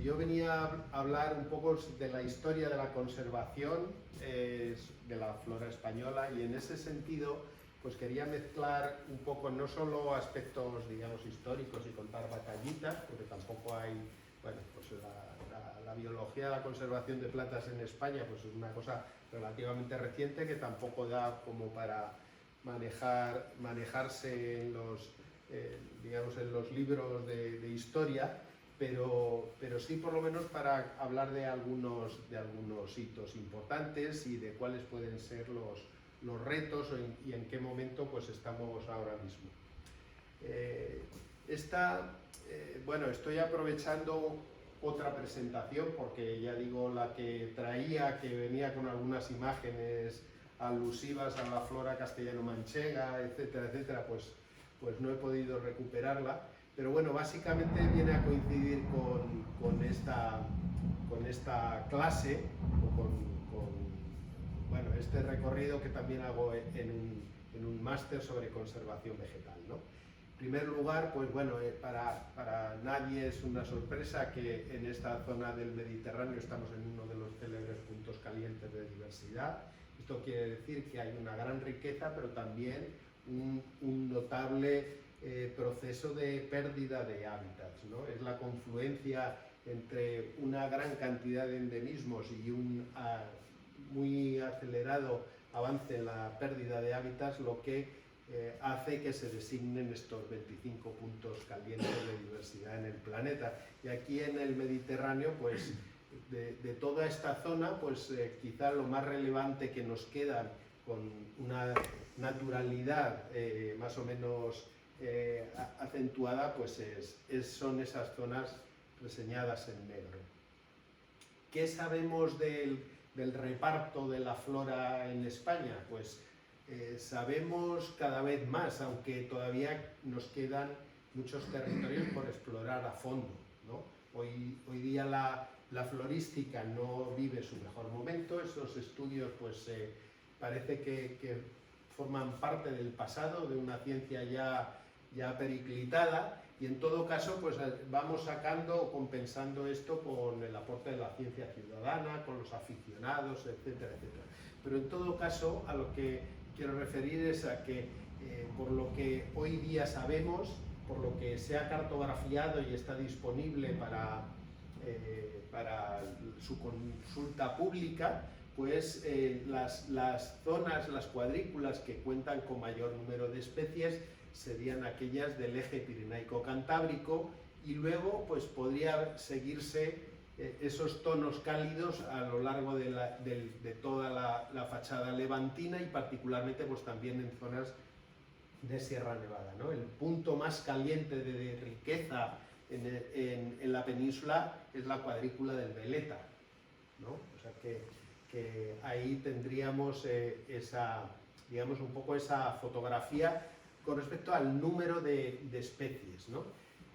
yo venía a hablar un poco de la historia de la conservación de la flora española, y en ese sentido pues quería mezclar un poco no solo aspectos, digamos, históricos y contar batallitas, porque tampoco hay, bueno, pues la biología de la conservación de plantas en España pues es una cosa relativamente reciente que tampoco da como para manejarse en los, digamos, en los libros de historia, pero sí por lo menos para hablar de algunos hitos importantes y de cuáles pueden ser los retos y en qué momento pues estamos ahora mismo. Bueno, estoy aprovechando otra presentación porque ya digo, la que traía, que venía con algunas imágenes alusivas a la flora castellano-manchega, etcétera, etcétera, pues no he podido recuperarla. Pero bueno, básicamente viene a coincidir con esta clase, o bueno, este recorrido que también hago en un máster sobre conservación vegetal, ¿no? En primer lugar, pues bueno, para nadie es una sorpresa que en esta zona del Mediterráneo estamos en uno de los célebres puntos calientes de diversidad. Esto quiere decir que hay una gran riqueza, pero también un notable proceso de pérdida de hábitats, ¿no? Es la confluencia entre una gran cantidad de endemismos y un muy acelerado avance en la pérdida de hábitats lo que hace que se designen estos 25 puntos calientes de diversidad en el planeta. Y aquí en el Mediterráneo, pues de toda esta zona, pues quizá lo más relevante que nos queda con una naturalidad más o menos acentuada, pues son esas zonas reseñadas en negro. ¿Qué sabemos del reparto de la flora en España? Pues sabemos cada vez más, aunque todavía nos quedan muchos territorios por explorar a fondo, ¿no? Hoy día la florística no vive su mejor momento. Esos estudios pues parece que forman parte del pasado, de una ciencia ya periclitada, y en todo caso pues vamos sacando o compensando esto con el aporte de la ciencia ciudadana, con los aficionados, etcétera, etcétera. Pero en todo caso a lo que quiero referir es a que por lo que hoy día sabemos, por lo que se ha cartografiado y está disponible para su consulta pública, pues las zonas, las cuadrículas que cuentan con mayor número de especies serían aquellas del eje pirenaico-cantábrico, y luego pues podría seguirse esos tonos cálidos a lo largo de toda la fachada levantina, y particularmente pues también en zonas de Sierra Nevada, ¿no? El punto más caliente de riqueza en la península es la cuadrícula del Veleta, ¿no? O sea que ahí tendríamos digamos, un poco esa fotografía con respecto al número de especies, ¿no?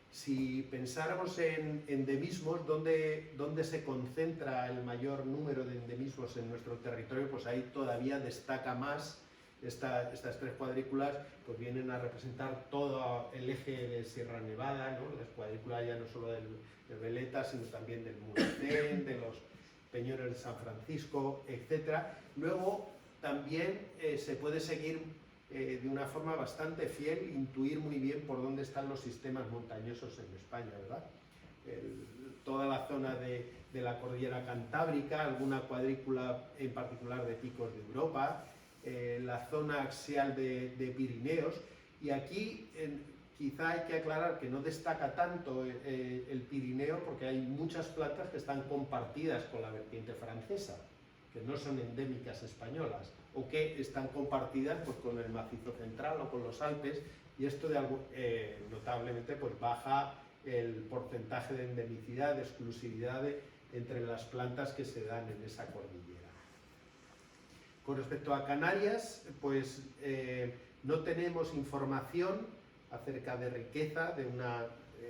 Si pensáramos en endemismos, ¿dónde se concentra el mayor número de endemismos en nuestro territorio? Pues ahí todavía destaca más. Estas tres cuadrículas pues vienen a representar todo el eje de Sierra Nevada, ¿no? Las cuadrículas ya no solo del Veleta, sino también del Mulhacén, de los Peñones de San Francisco, etc. Luego también se puede seguir de una forma bastante fiel, intuir muy bien por dónde están los sistemas montañosos en España, ¿verdad? Toda la zona de la cordillera cantábrica, alguna cuadrícula en particular de picos de Europa, la zona axial de Pirineos, y aquí quizá hay que aclarar que no destaca tanto el Pirineo porque hay muchas plantas que están compartidas con la vertiente francesa, que no son endémicas españolas, o que están compartidas pues, con el macizo central o con los Alpes, y esto notablemente pues, baja el porcentaje de endemicidad, de exclusividad entre las plantas que se dan en esa cordillera. Con respecto a Canarias, pues no tenemos información acerca de riqueza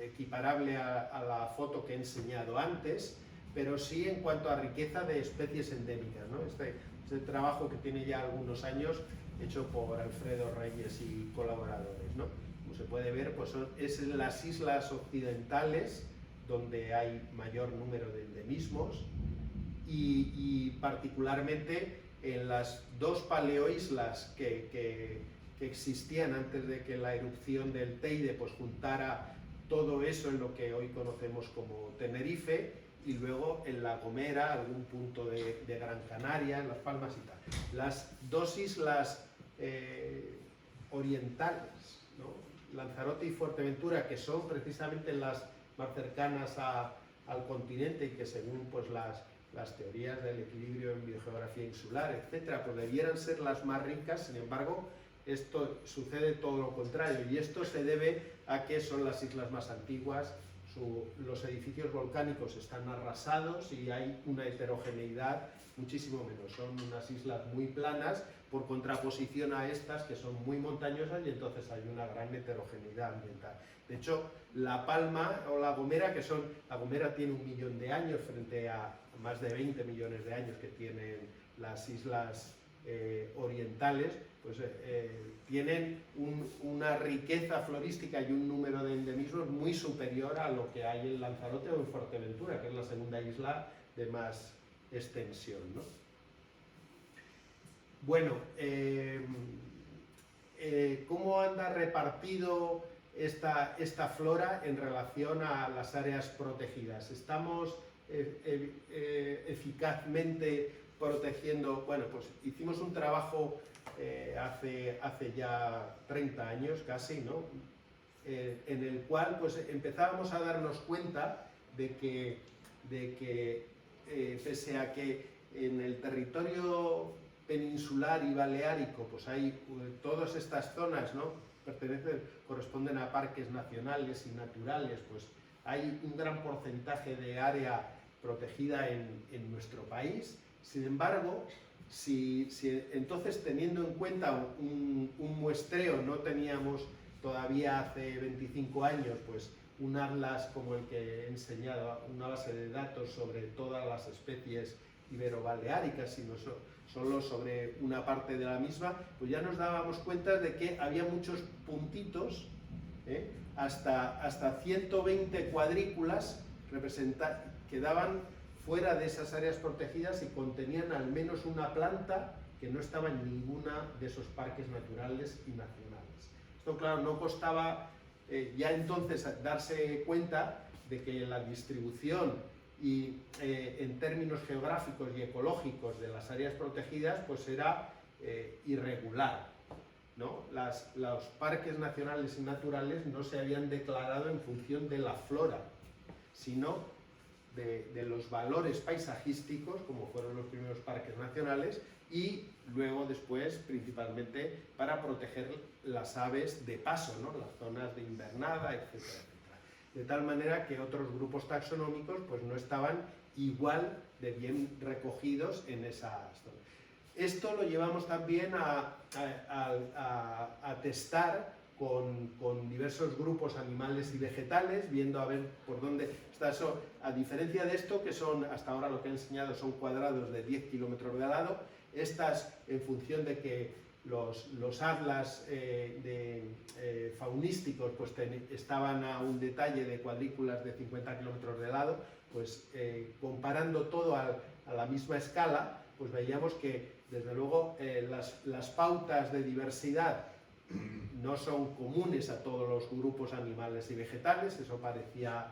equiparable a la foto que he enseñado antes, pero sí en cuanto a riqueza de especies endémicas, ¿no? Este trabajo que tiene ya algunos años, hecho por Alfredo Reyes y colaboradores, ¿no? Como se puede ver, pues es en las islas occidentales donde hay mayor número de endemismos, y particularmente en las dos paleoislas que existían antes de que la erupción del Teide pues juntara todo eso en lo que hoy conocemos como Tenerife, y luego en La Gomera, algún punto de Gran Canaria, en Las Palmas y tal. Las dos islas orientales, ¿no? Lanzarote y Fuerteventura, que son precisamente las más cercanas al continente y que según pues, las teorías del equilibrio en biogeografía insular, etcétera, pues debieran ser las más ricas. Sin embargo, esto sucede todo lo contrario, y esto se debe a que son las islas más antiguas, los edificios volcánicos están arrasados y hay una heterogeneidad muchísimo menos. Son unas islas muy planas por contraposición a estas que son muy montañosas, y entonces hay una gran heterogeneidad ambiental. De hecho, La Palma o La Gomera, La Gomera tiene 1 millón de años frente a más de 20 millones de años que tienen las islas orientales, pues tienen una riqueza florística y un número de endemismos muy superior a lo que hay en Lanzarote o en Fuerteventura, que es la segunda isla de más extensión, ¿no? Bueno, ¿cómo anda repartido esta flora en relación a las áreas protegidas? ¿Estamos eficazmente protegiendo? Bueno, pues hicimos un trabajo hace ya 30 años casi, ¿no? En el cual pues empezábamos a darnos cuenta de que pese a que en el territorio peninsular y baleárico pues hay todas estas zonas, ¿no? Corresponden a parques nacionales y naturales, pues hay un gran porcentaje de área protegida en nuestro país. Sin embargo, si entonces, teniendo en cuenta un muestreo, no teníamos todavía hace 25 años pues un atlas como el que he enseñado, una base de datos sobre todas las especies ibero-baleáricas, sino solo sobre una parte de la misma, pues ya nos dábamos cuenta de que había muchos puntitos, hasta 120 cuadrículas que daban fuera de esas áreas protegidas y contenían al menos una planta que no estaba en ninguna de esos parques naturales y nacionales. Esto, claro, no costaba ya entonces darse cuenta de que la distribución y en términos geográficos y ecológicos de las áreas protegidas pues era irregular, ¿no? Los parques nacionales y naturales no se habían declarado en función de la flora, sino de los valores paisajísticos, como fueron los primeros parques nacionales, y luego después principalmente para proteger las aves de paso, ¿no? Las zonas de invernada, etcétera, etcétera. De tal manera que otros grupos taxonómicos pues no estaban igual de bien recogidos en esas zonas. Esto lo llevamos también a testar con diversos grupos animales y vegetales, viendo a ver por dónde está eso. A diferencia de esto, que son, hasta ahora lo que he enseñado son cuadrados de 10 kilómetros de lado, estas, en función de que los atlas faunísticos pues estaban a un detalle de cuadrículas de 50 kilómetros de lado, pues comparando todo a la misma escala, pues veíamos que, desde luego, las pautas de diversidad no son comunes a todos los grupos animales y vegetales. Eso parecía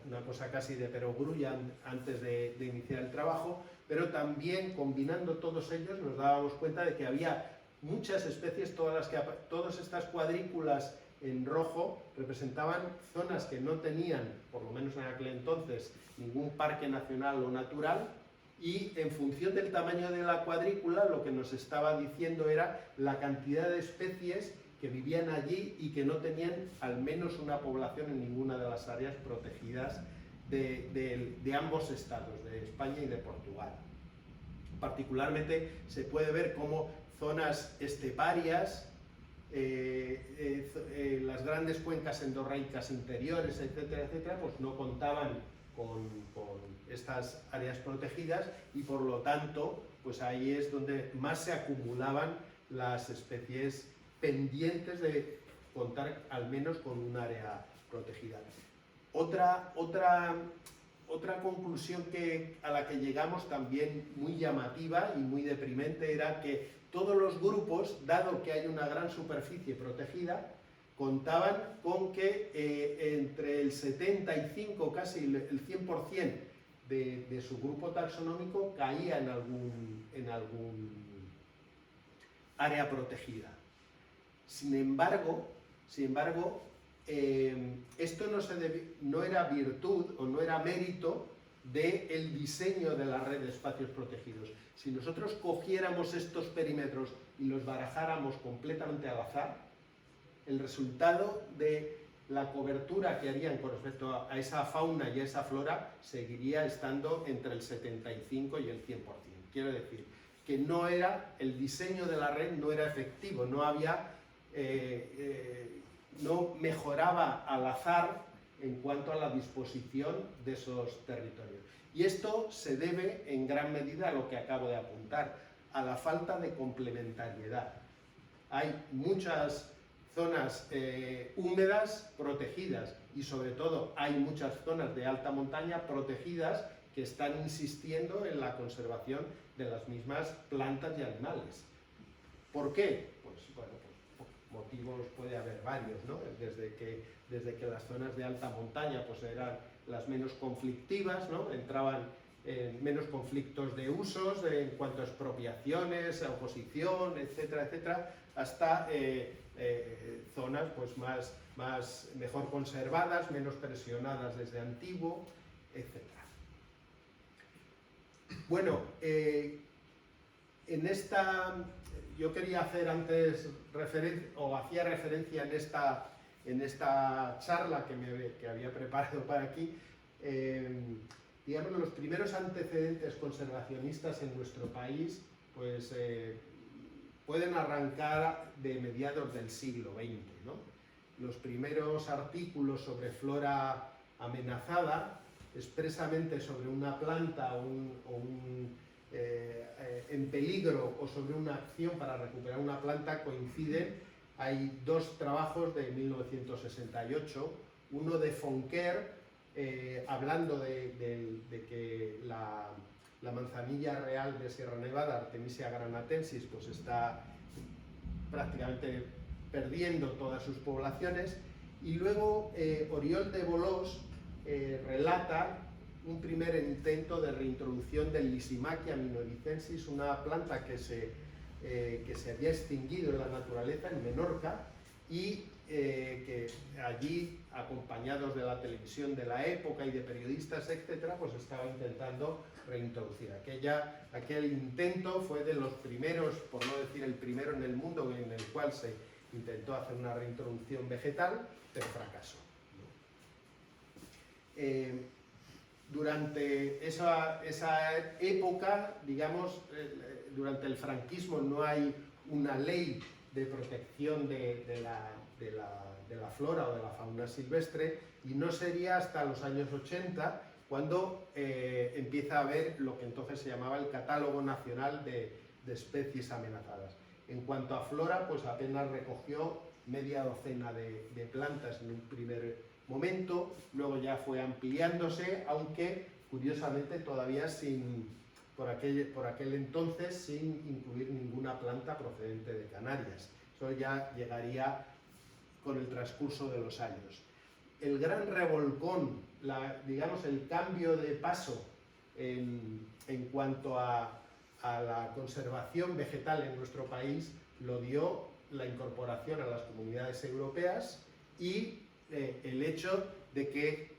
una cosa casi de perogrullo antes de iniciar el trabajo, pero también combinando todos ellos nos dábamos cuenta de que había muchas especies, todas estas cuadrículas en rojo representaban zonas que no tenían, por lo menos en aquel entonces, ningún parque nacional o natural, y en función del tamaño de la cuadrícula lo que nos estaba diciendo era la cantidad de especies que vivían allí y que no tenían al menos una población en ninguna de las áreas protegidas de ambos estados, de España y de Portugal. Particularmente se puede ver cómo zonas esteparias, las grandes cuencas endorreicas interiores, etcétera, etcétera, pues no contaban con estas áreas protegidas, y por lo tanto pues ahí es donde más se acumulaban las especies pendientes de contar al menos con un área protegida. Otra conclusión a la que llegamos también muy llamativa y muy deprimente era que todos los grupos, dado que hay una gran superficie protegida, contaban con que entre el 75, casi el 100% de su grupo taxonómico caía en algún área protegida. Sin embargo, esto no era virtud o no era mérito del diseño de la red de espacios protegidos. Si nosotros cogiéramos estos perímetros y los barajáramos completamente al azar, el resultado de la cobertura que harían con respecto a esa fauna y a esa flora seguiría estando entre el 75 y el 100%. Quiero decir que el diseño de la red no era efectivo, no mejoraba al azar en cuanto a la disposición de esos territorios. Y esto se debe en gran medida a lo que acabo de apuntar, a la falta de complementariedad. Hay muchas zonas húmedas protegidas y sobre todo hay muchas zonas de alta montaña protegidas que están insistiendo en la conservación de las mismas plantas y animales. ¿Por qué? Pues bueno, motivos puede haber varios, ¿no? Desde que las zonas de alta montaña pues eran las menos conflictivas, ¿no? Entraban menos conflictos de usos en cuanto a expropiaciones, a oposición, etcétera, etcétera, hasta zonas pues mejor conservadas, menos presionadas desde antiguo, etcétera. Bueno, yo quería hacer antes hacía referencia en esta charla que había preparado para aquí, digamos, los primeros antecedentes conservacionistas en nuestro país, pues pueden arrancar de mediados del siglo XX, ¿no? Los primeros artículos sobre flora amenazada, expresamente sobre una planta en peligro o sobre una acción para recuperar una planta, coinciden. Hay dos trabajos de 1968, uno de Fonquer, hablando de que la manzanilla real de Sierra Nevada, Artemisia granatensis, pues está prácticamente perdiendo todas sus poblaciones, y luego Oriol de Bolós relata un primer intento de reintroducción del Lysimachia minoricensis, una planta que se había extinguido en la naturaleza en Menorca y que allí, acompañados de la televisión de la época y de periodistas, etcétera, pues estaba intentando reintroducir. Aquel intento fue de los primeros, por no decir el primero en el mundo, en el cual se intentó hacer una reintroducción vegetal, pero fracasó. Durante esa época, digamos, durante el franquismo no hay una ley de protección de la flora o de la fauna silvestre, y no sería hasta los años 80 cuando empieza a haber lo que entonces se llamaba el Catálogo Nacional de Especies Amenazadas. En cuanto a flora, pues apenas recogió media docena de plantas en un primer momento, luego ya fue ampliándose, aunque curiosamente todavía por aquel entonces sin incluir ninguna planta procedente de Canarias. Eso ya llegaría con el transcurso de los años. El gran revolcón, digamos el cambio de paso en cuanto a la conservación vegetal en nuestro país, lo dio la incorporación a las comunidades europeas y el hecho de que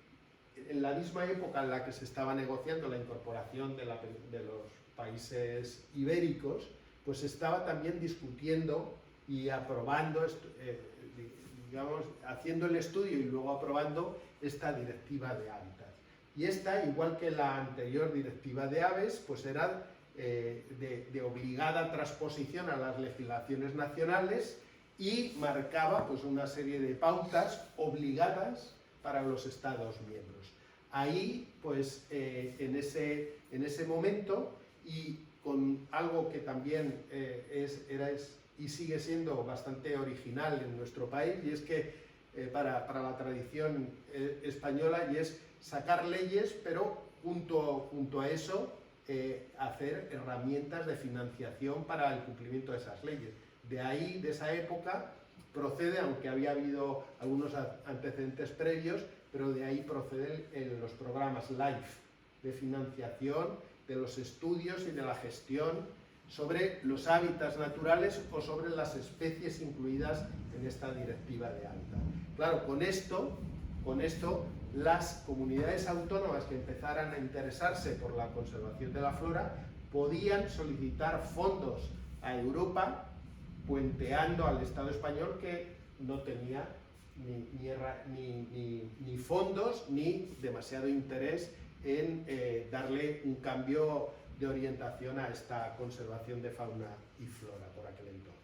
en la misma época en la que se estaba negociando la incorporación de los países ibéricos, pues se estaba también discutiendo y aprobando, digamos, haciendo el estudio y luego aprobando esta directiva de hábitat. Y esta, igual que la anterior directiva de aves, pues era de obligada transposición a las legislaciones nacionales y marcaba pues una serie de pautas obligadas para los Estados miembros. Ahí, pues, en ese momento, y con algo que también era y sigue siendo bastante original en nuestro país, y es que para la tradición española, y es sacar leyes, pero junto a eso hacer herramientas de financiación para el cumplimiento de esas leyes. De ahí, de esa época, procede, aunque había habido algunos antecedentes previos, pero de ahí proceden los programas LIFE de financiación de los estudios y de la gestión sobre los hábitats naturales o sobre las especies incluidas en esta directiva de hábitat. Claro, con esto las comunidades autónomas que empezaran a interesarse por la conservación de la flora podían solicitar fondos a Europa, puenteando al Estado español, que no tenía ni fondos ni demasiado interés en darle un cambio de orientación a esta conservación de fauna y flora por aquel entonces.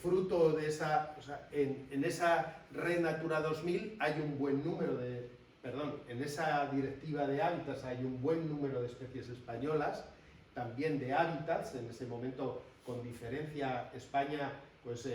Fruto de esa, o sea, en esa Red Natura 2000 hay un buen número en esa directiva de hábitats hay un buen número de especies españolas, también de hábitats. En ese momento, con diferencia, España pues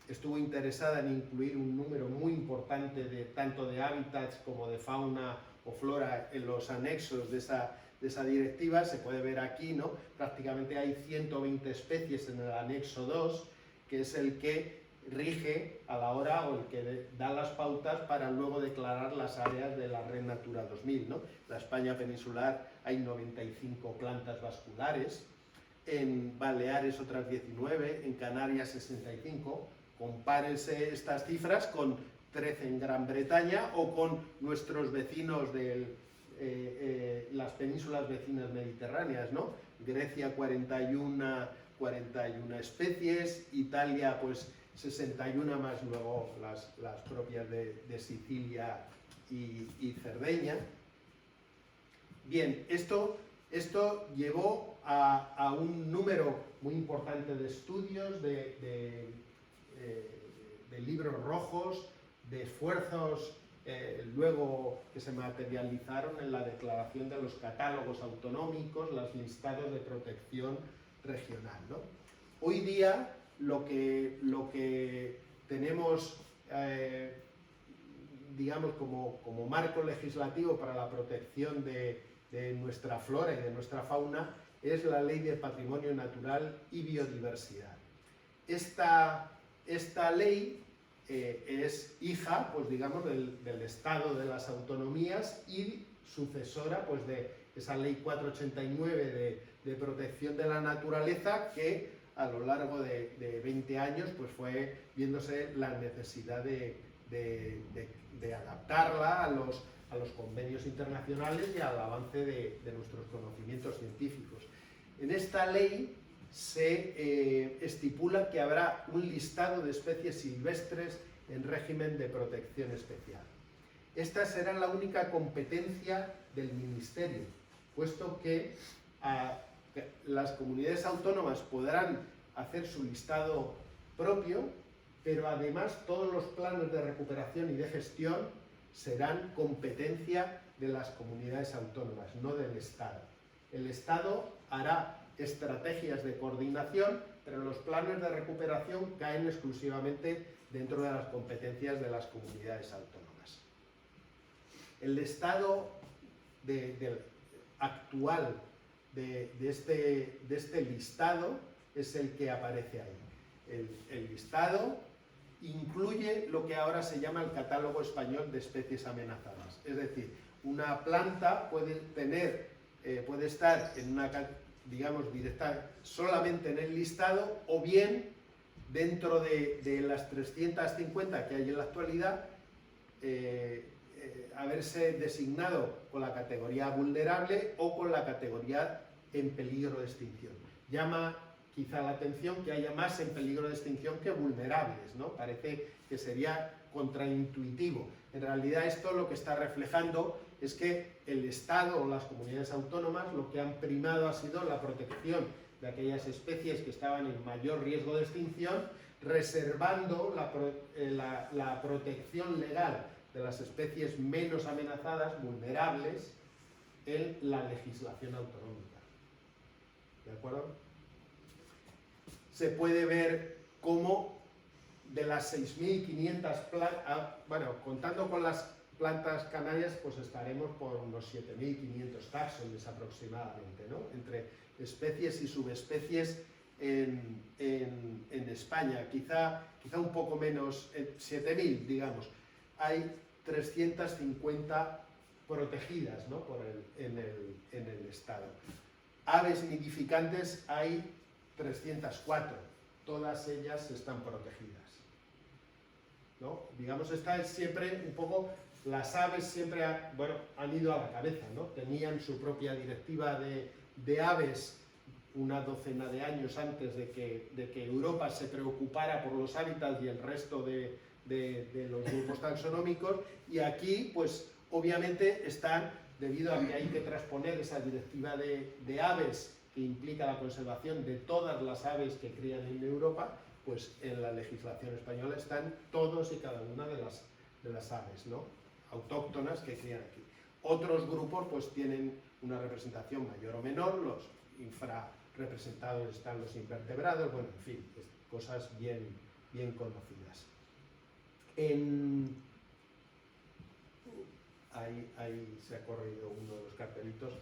estuvo interesada en incluir un número muy importante tanto de hábitats como de fauna o flora en los anexos de esa directiva. Se puede ver aquí, ¿no? Prácticamente hay 120 especies en el anexo 2, que es el que rige a la hora, o el que da las pautas para luego declarar las áreas de la Red Natura 2000, ¿no? En la España peninsular hay 95 plantas vasculares, en Baleares otras 19, en Canarias 65. Compárense estas cifras con 13 en Gran Bretaña o con nuestros vecinos de las penínsulas vecinas mediterráneas, ¿no? Grecia 41 especies, Italia pues 61 más luego las propias de Sicilia y Cerdeña. Bien, esto llevó a un número muy importante de estudios, de libros rojos, de esfuerzos luego que se materializaron en la declaración de los catálogos autonómicos, los listados de protección regional, ¿no? Hoy día lo que tenemos digamos como marco legislativo para la protección de nuestra flora y de nuestra fauna es la Ley de Patrimonio Natural y Biodiversidad. Esta ley es hija, pues digamos, del Estado de las autonomías y sucesora, pues, de esa Ley 489 de protección de la naturaleza, que a lo largo de 20 años pues fue viéndose la necesidad de adaptarla a los convenios internacionales y al avance de nuestros conocimientos científicos. En esta ley se estipula que habrá un listado de especies silvestres en régimen de protección especial. Esta será la única competencia del Ministerio, puesto que las comunidades autónomas podrán hacer su listado propio, pero además todos los planes de recuperación y de gestión serán competencia de las comunidades autónomas, no del Estado. El Estado hará estrategias de coordinación, pero los planes de recuperación caen exclusivamente dentro de las competencias de las comunidades autónomas. El estado actual de este listado es el que aparece ahí. El listado incluye lo que ahora se llama el Catálogo Español de Especies Amenazadas. Es decir, una planta puede estar en una, digamos, directa solamente en el listado, o bien dentro de las 350 que hay en la actualidad, haberse designado con la categoría vulnerable o con la categoría en peligro de extinción. Llama quizá la atención que haya más en peligro de extinción que vulnerables, ¿no? Parece que sería contraintuitivo. En realidad esto lo que está reflejando es que el Estado o las comunidades autónomas lo que han primado ha sido la protección de aquellas especies que estaban en mayor riesgo de extinción, reservando la protección legal de las especies menos amenazadas, vulnerables, en la legislación autonómica. ¿De acuerdo? Se puede ver cómo de las 6.500 plantas, bueno, contando con las plantas canarias, pues estaremos por unos 7.500 taxones aproximadamente, ¿no? Entre especies y subespecies en España, quizá un poco menos, 7.000, digamos. Hay 350 protegidas, ¿no? en el Estado. Aves nidificantes hay 304, todas ellas están protegidas, ¿no? Digamos, esta es siempre un poco, las aves siempre han ido a la cabeza, ¿no? Tenían su propia directiva de aves una docena de años antes de que Europa se preocupara por los hábitats y el resto de los grupos taxonómicos, y aquí, pues, obviamente están, debido a que hay que transponer esa directiva de aves que implica la conservación de todas las aves que crían en Europa, pues en la legislación española están todos y cada una de las aves, ¿no? Autóctonas que crían aquí. Otros grupos pues tienen una representación mayor o menor, los infrarrepresentados están los invertebrados, bueno, en fin, cosas bien conocidas. Ahí se ha corrido uno de los cartelitos.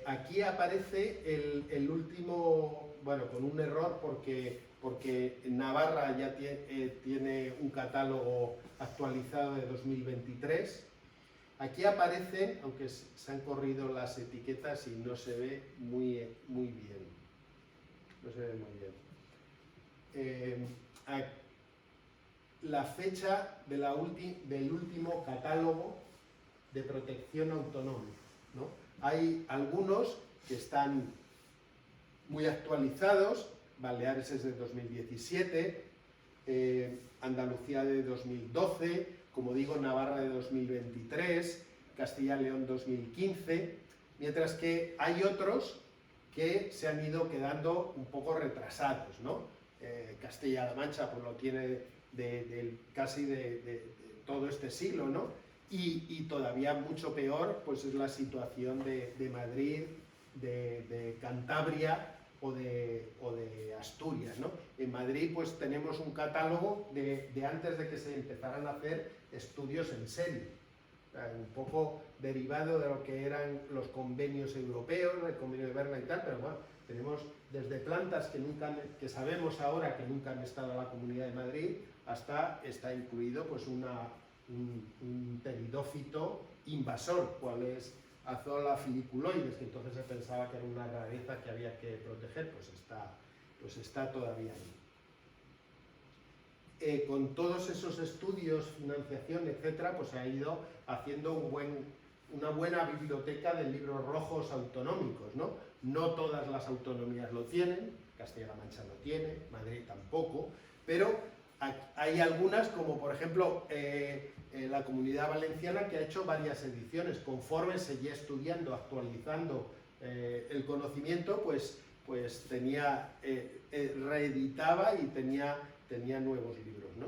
Aquí aparece el último, bueno, con un error porque Navarra ya tiene un catálogo actualizado de 2023. Aquí aparecen, aunque se han corrido las etiquetas y no se ve muy bien. No se ve muy bien. La fecha del último catálogo de protección autonómica, ¿no? Hay algunos que están muy actualizados, Baleares es de 2017, Andalucía de 2012, como digo, Navarra de 2023, Castilla y León 2015, mientras que hay otros que se han ido quedando un poco retrasados, ¿no? Castilla-La Mancha pues lo tiene casi de todo este siglo, ¿no? Y todavía mucho peor pues es la situación de Madrid, de Cantabria o de Asturias, ¿no? En Madrid pues tenemos un catálogo de antes de que se empezaran a hacer estudios en serie, un poco derivado de lo que eran los convenios europeos, el convenio de Berna y tal, pero bueno, tenemos desde plantas que sabemos ahora que nunca han estado en la Comunidad de Madrid, hasta está incluido pues un pteridófito invasor, cual es Azolla filiculoides, que entonces se pensaba que era una rareza que había que proteger, pues está todavía ahí. Con todos esos estudios, financiación, etcétera, pues se ha ido haciendo una buena biblioteca de libros rojos autonómicos, ¿no? No todas las autonomías lo tienen, Castilla-La Mancha no tiene, Madrid tampoco, pero hay algunas, como por ejemplo la Comunidad Valenciana, que ha hecho varias ediciones. Conforme seguía estudiando, actualizando el conocimiento, pues reeditaba y tenía nuevos libros, ¿no?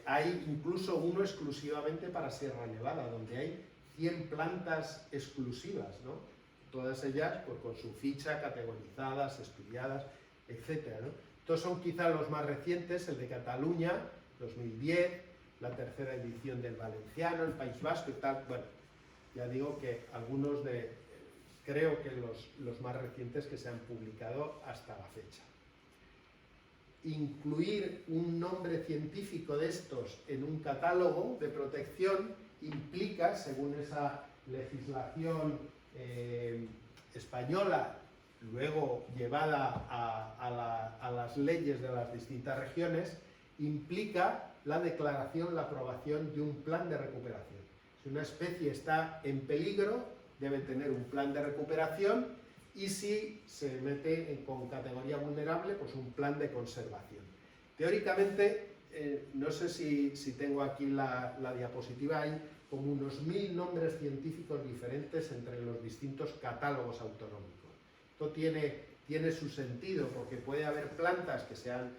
Hay incluso uno exclusivamente para Sierra Nevada, donde hay 100 plantas exclusivas, ¿no? Todas ellas pues, con su ficha, categorizadas, estudiadas, etcétera, ¿no? Estos son quizá los más recientes, el de Cataluña, 2010, la tercera edición del Valenciano, el País Vasco y tal. Bueno, ya digo que algunos creo que los más recientes que se han publicado hasta la fecha. Incluir un nombre científico de estos en un catálogo de protección implica, según esa legislación española, luego llevada a las leyes de las distintas regiones, implica la declaración, la aprobación de un plan de recuperación. Si una especie está en peligro, debe tener un plan de recuperación, y si se mete con categoría vulnerable, pues un plan de conservación. Teóricamente, no sé si tengo aquí la diapositiva, hay como unos 1000 nombres científicos diferentes entre los distintos catálogos autonómicos. Esto tiene su sentido, porque puede haber plantas que sean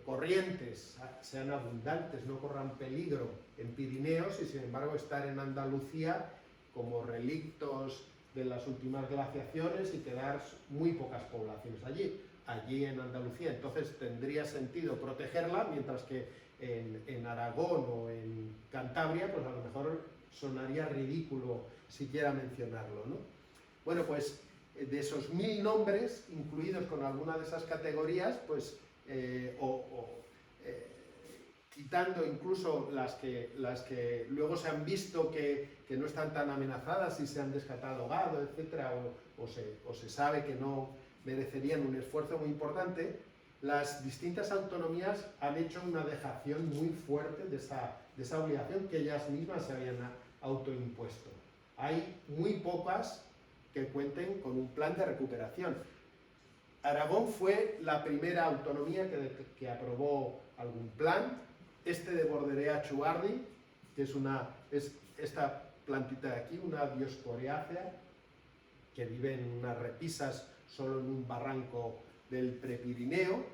corrientes, sean abundantes, no corran peligro en Pirineos, y sin embargo estar en Andalucía como relictos de las últimas glaciaciones y quedar muy pocas poblaciones allí. allí en Andalucía, entonces tendría sentido protegerla, mientras que en Aragón o en Cantabria, pues a lo mejor sonaría ridículo siquiera mencionarlo, ¿no? Bueno, pues de esos 1000 nombres, incluidos con alguna de esas categorías, pues, quitando incluso las que luego se han visto que no están tan amenazadas y se han descatalogado, etcétera, o se sabe que no merecerían un esfuerzo muy importante, las distintas autonomías han hecho una dejación muy fuerte de esa obligación que ellas mismas se habían autoimpuesto. Hay muy pocas que cuenten con un plan de recuperación. Aragón fue la primera autonomía que aprobó algún plan. Este de Borderea Chuardi, que es esta plantita de aquí, una Diosporiacea, que vive en unas repisas solo en un barranco del Prepirineo,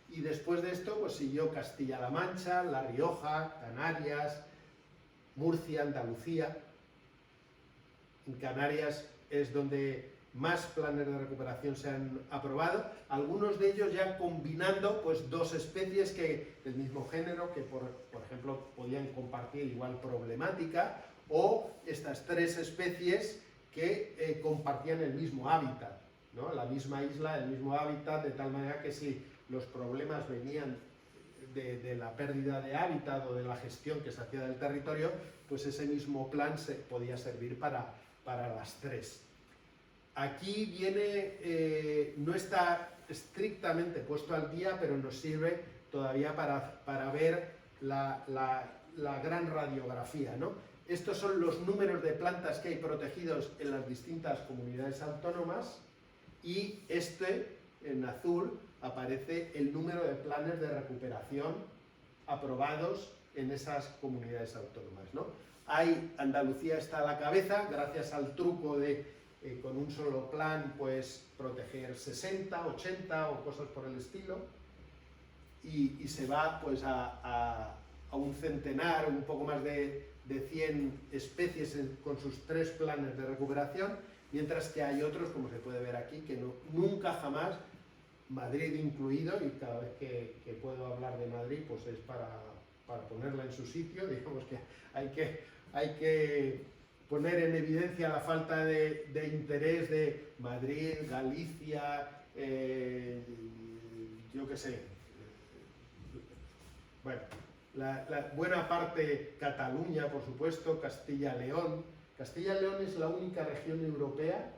y después de esto pues siguió Castilla-La Mancha, La Rioja, Canarias, Murcia, Andalucía. En Canarias es donde más planes de recuperación se han aprobado, algunos de ellos ya combinando pues dos especies del mismo género que por ejemplo podían compartir igual problemática, o estas 3 especies que compartían el mismo hábitat, ¿no? La misma isla, el mismo hábitat, de tal manera que si los problemas venían de la pérdida de hábitat o de la gestión que se hacía del territorio, pues ese mismo plan podía servir para las 3. Aquí viene, no está estrictamente puesto al día, pero nos sirve todavía para ver la gran radiografía, ¿no? Estos son los números de plantas que hay protegidos en las distintas comunidades autónomas, y en azul, aparece el número de planes de recuperación aprobados en esas comunidades autónomas, ¿no? Andalucía está a la cabeza, gracias al truco de con un solo plan pues proteger 60, 80 o cosas por el estilo, y se va pues a un centenar, un poco más de 100 especies con sus 3 planes de recuperación, mientras que hay otros, como se puede ver aquí, que nunca jamás, Madrid incluido, y cada vez que puedo hablar de Madrid pues es para ponerla en su sitio. Digamos que hay que poner en evidencia la falta de interés de Madrid, Galicia, yo qué sé, bueno, la buena parte, Cataluña, por supuesto, Castilla-León. Castilla-León es la única región europea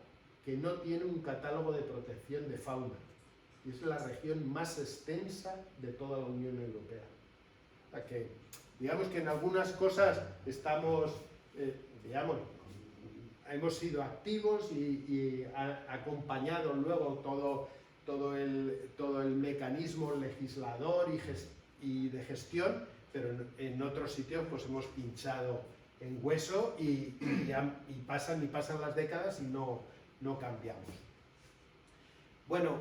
que no tiene un catálogo de protección de fauna, y es la región más extensa de toda la Unión Europea. O sea que, digamos que en algunas cosas estamos, hemos sido activos y acompañado luego todo el mecanismo legislador y de gestión, pero en otros sitios pues hemos pinchado en hueso y pasan las décadas y no cambiamos. Bueno,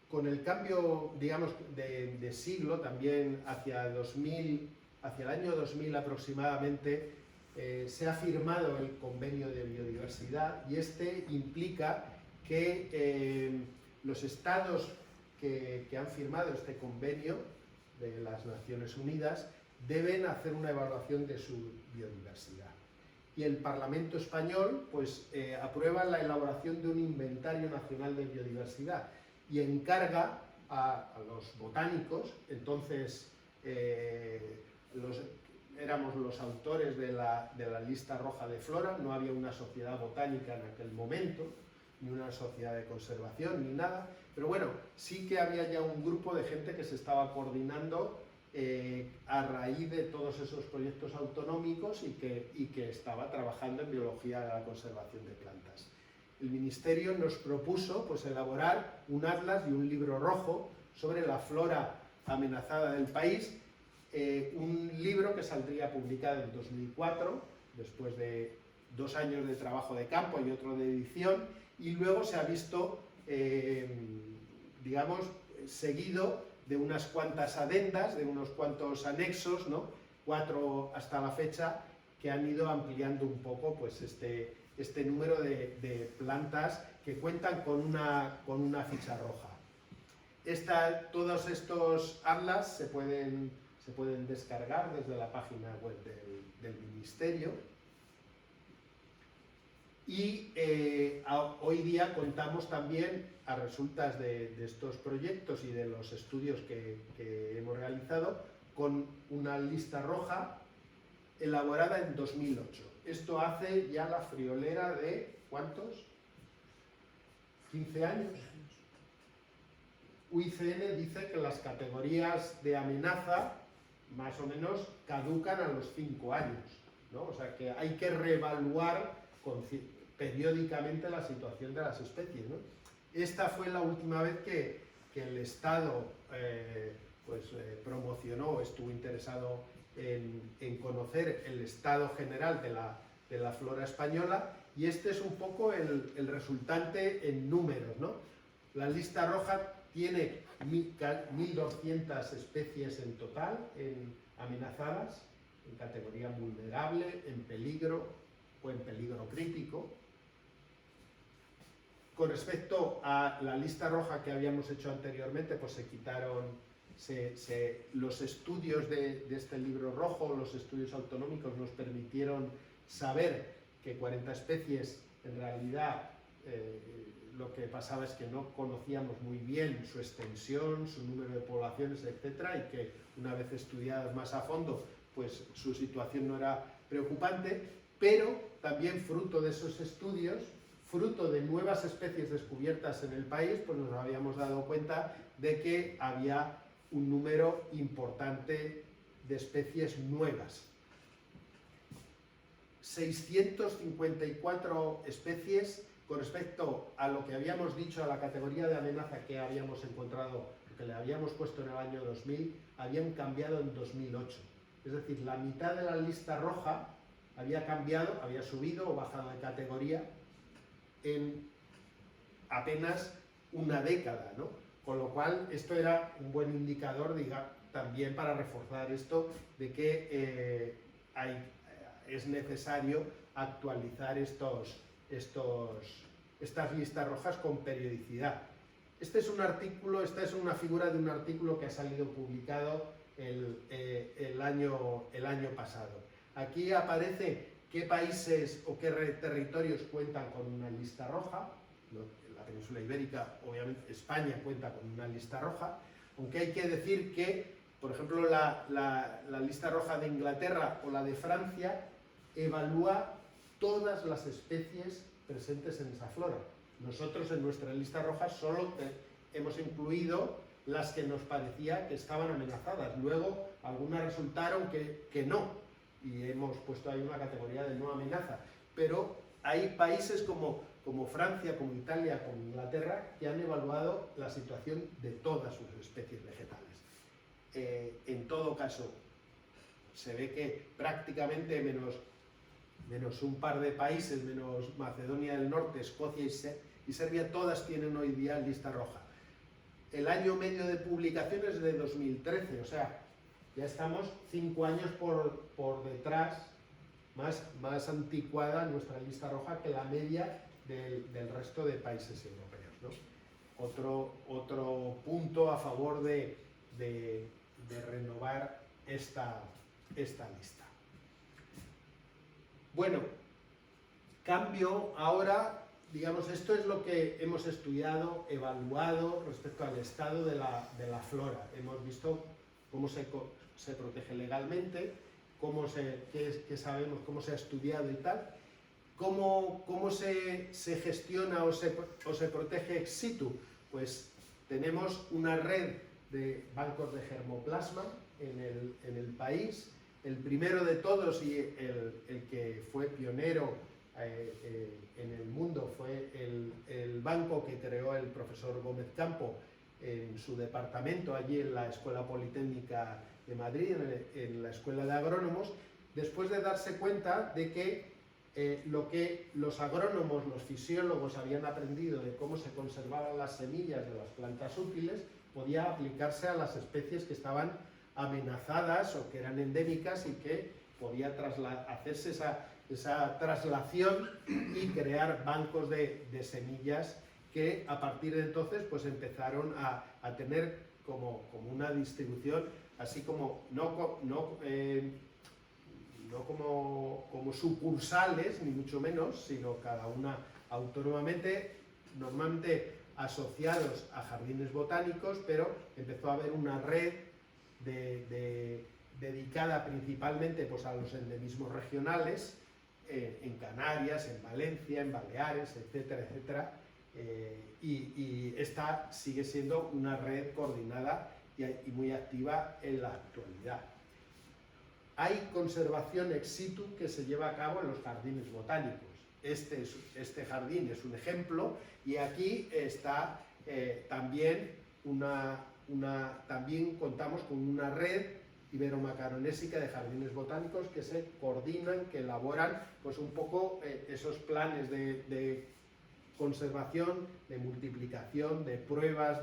con el cambio, digamos, de siglo, también hacia el año 2000 aproximadamente, se ha firmado el Convenio de Biodiversidad, y este implica que los estados que han firmado este convenio de las Naciones Unidas deben hacer una evaluación de su biodiversidad. Y el Parlamento español pues, aprueba la elaboración de un inventario nacional de biodiversidad y encarga a los botánicos, entonces éramos los autores de la lista roja de flora, no había una sociedad botánica en aquel momento, ni una sociedad de conservación, ni nada, pero bueno, sí que había ya un grupo de gente que se estaba coordinando a raíz de todos esos proyectos autonómicos y que estaba trabajando en biología de la conservación de plantas. El Ministerio nos propuso pues, elaborar un atlas y un libro rojo sobre la flora amenazada del país, un libro que saldría publicado en 2004, después de 2 años de trabajo de campo y otro de edición, y luego se ha visto, digamos, seguido de unas cuantas adendas, de unos cuantos anexos, ¿no? 4 hasta la fecha, que han ido ampliando un poco pues, este número de plantas que cuentan con una ficha roja. Todos estos atlas se pueden descargar desde la página web del Ministerio. Y hoy día contamos también, a resultas de estos proyectos y de los estudios que hemos realizado, con una lista roja elaborada en 2008. Esto hace ya la friolera de, ¿cuántos? ¿15 años? UICN dice que las categorías de amenaza, más o menos, caducan a los 5 años, ¿no? O sea que hay que reevaluar periódicamente la situación de las especies, ¿no? Esta fue la última vez que el Estado promocionó, estuvo interesado en conocer el estado general de la flora española, y este es un poco el resultante en números, ¿no? La lista roja tiene 1.200 especies en total, amenazadas, en categoría vulnerable, en peligro o en peligro crítico. Con respecto a la lista roja que habíamos hecho anteriormente, pues se quitaron los estudios de este libro rojo, los estudios autonómicos nos permitieron saber que 40 especies en realidad lo que pasaba es que no conocíamos muy bien su extensión, su número de poblaciones, etcétera, y que una vez estudiadas más a fondo, pues su situación no era preocupante, pero también fruto de esos estudios, fruto de nuevas especies descubiertas en el país, pues nos habíamos dado cuenta de que había un número importante de especies nuevas. 654 especies con respecto a lo que habíamos dicho, a la categoría de amenaza que habíamos encontrado, que le habíamos puesto en el año 2000, habían cambiado en 2008. Es decir, la mitad de la lista roja había cambiado, había subido o bajado de categoría en apenas una década, ¿no? Con lo cual, esto era un buen indicador, también para reforzar esto de que es necesario actualizar estas listas rojas con periodicidad. Este es un artículo, esta es una figura de un artículo que ha salido publicado el año pasado. Aquí aparece qué países o qué territorios cuentan con una lista roja. La península ibérica, obviamente España cuenta con una lista roja, aunque hay que decir que, por ejemplo, la lista roja de Inglaterra o la de Francia evalúa todas las especies presentes en esa flora. Nosotros en nuestra lista roja solo hemos incluido las que nos parecía que estaban amenazadas. Luego algunas resultaron que no, y hemos puesto ahí una categoría de no amenaza. Pero hay países como Francia, como Italia, como Inglaterra, que han evaluado la situación de todas sus especies vegetales. En todo caso, se ve que prácticamente menos un par de países, menos Macedonia del Norte, Escocia y Serbia, todas tienen hoy día lista roja. El año medio de publicación es de 2013, o sea, ya estamos 5 años por detrás, más anticuada nuestra lista roja que la media del resto de países europeos, ¿no? Otro punto a favor de renovar esta lista. Bueno, cambio ahora, digamos, esto es lo que hemos estudiado, evaluado respecto al estado de la flora. Hemos visto cómo se protege legalmente, qué sabemos, cómo se ha estudiado y tal, cómo se gestiona o se protege ex situ. Pues tenemos una red de bancos de germoplasma en el país. El primero de todos y el que fue pionero en el mundo fue el banco que creó el profesor Gómez Campo en su departamento, allí en la Escuela Politécnica de Madrid, en la Escuela de Agrónomos, después de darse cuenta de que lo que los agrónomos, los fisiólogos habían aprendido de cómo se conservaban las semillas de las plantas útiles, podía aplicarse a las especies que estaban amenazadas o que eran endémicas y que podía hacerse esa traslación y crear bancos de semillas que a partir de entonces pues empezaron a tener como una distribución, así como no como sucursales, ni mucho menos, sino cada una autónomamente, normalmente asociados a jardines botánicos, pero empezó a haber una red dedicada principalmente pues, a los endemismos regionales, en Canarias, en Valencia, en Baleares, etcétera, etcétera, y esta sigue siendo una red coordinada y muy activa en la actualidad. Hay conservación ex situ que se lleva a cabo en los jardines botánicos. Este jardín es un ejemplo, y aquí está también también contamos con una red ibero-macaronésica de jardines botánicos que se coordinan, que elaboran pues un poco esos planes de conservación, de multiplicación, de pruebas,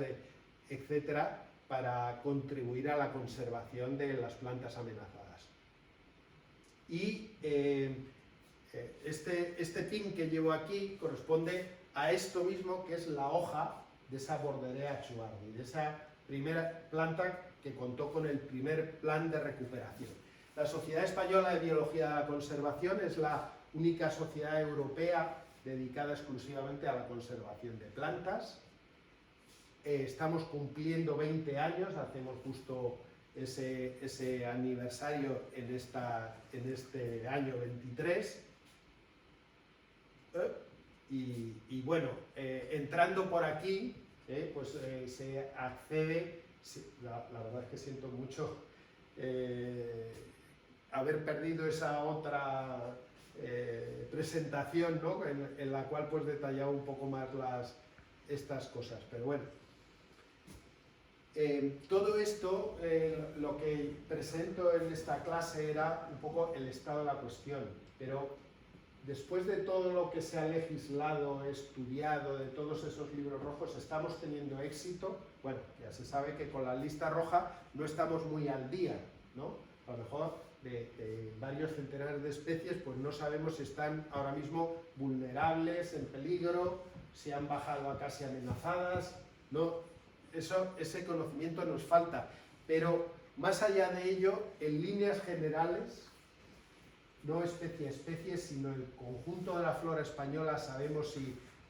etcétera, para contribuir a la conservación de las plantas amenazadas. Y este pin que llevo aquí corresponde a esto mismo, que es la hoja de esa Borderea chuardi, de esa primera planta que contó con el primer plan de recuperación. La Sociedad Española de Biología de la Conservación es la única sociedad europea dedicada exclusivamente a la conservación de plantas. Estamos cumpliendo 20 años, hacemos justo ese aniversario en este año 23. Y bueno, entrando por aquí, pues se accede, la verdad es que siento mucho haber perdido esa otra presentación, ¿no? en la cual pues detallaba un poco más estas cosas, pero bueno. Todo esto, lo que presento en esta clase era un poco el estado de la cuestión, pero después de todo lo que se ha legislado, estudiado, de todos esos libros rojos, ¿estamos teniendo éxito? Bueno, ya se sabe que con la lista roja no estamos muy al día, ¿no? A lo mejor de varios centenares de especies, pues no sabemos si están ahora mismo vulnerables, en peligro, si han bajado a casi amenazadas, ¿no? Ese conocimiento nos falta, pero más allá de ello, en líneas generales, no especie a especie, sino el conjunto de la flora española, sabemos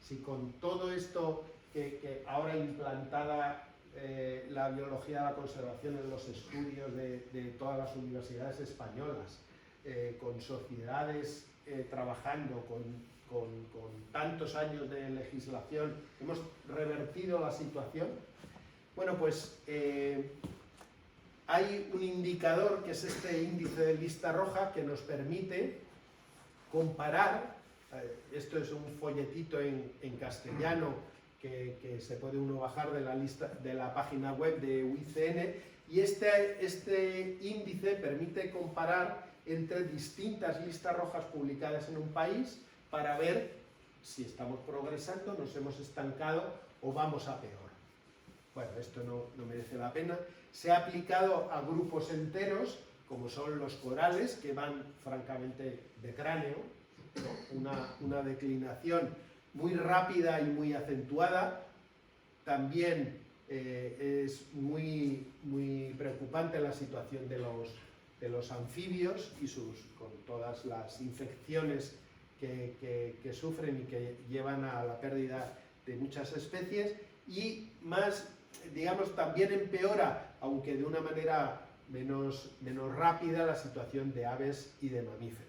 si con todo esto que ahora implantada la biología de la conservación en los estudios de todas las universidades españolas, con sociedades trabajando con tantos años de legislación, hemos revertido la situación. Bueno, pues hay un indicador que es este índice de lista roja que nos permite comparar, esto es un folletito en castellano que se puede uno bajar de la página web de UICN, y este índice permite comparar entre distintas listas rojas publicadas en un país para ver si estamos progresando, nos hemos estancado o vamos a peor. Bueno, esto no merece la pena. Se ha aplicado a grupos enteros, como son los corales, que van francamente de cráneo, ¿no? Una declinación muy rápida y muy acentuada. También es muy preocupante la situación de los anfibios y con todas las infecciones que sufren y que llevan a la pérdida de muchas especies, y más, digamos, también empeora, aunque de una manera menos rápida, la situación de aves y de mamíferos.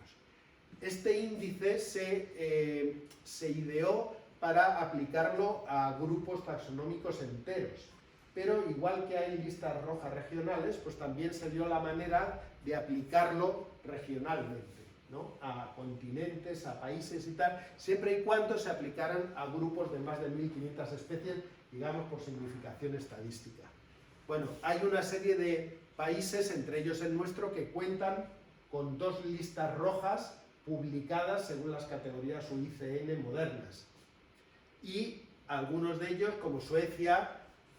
Este índice se ideó para aplicarlo a grupos taxonómicos enteros, pero igual que hay listas rojas regionales, pues también se dio la manera de aplicarlo regionalmente, ¿no? A continentes, a países y tal, siempre y cuando se aplicaran a grupos de más de 1.500 especies, digamos por simplificación estadística. Bueno, hay una serie de países, entre ellos el nuestro, que cuentan con 2 listas rojas publicadas según las categorías UICN modernas. Y algunos de ellos, como Suecia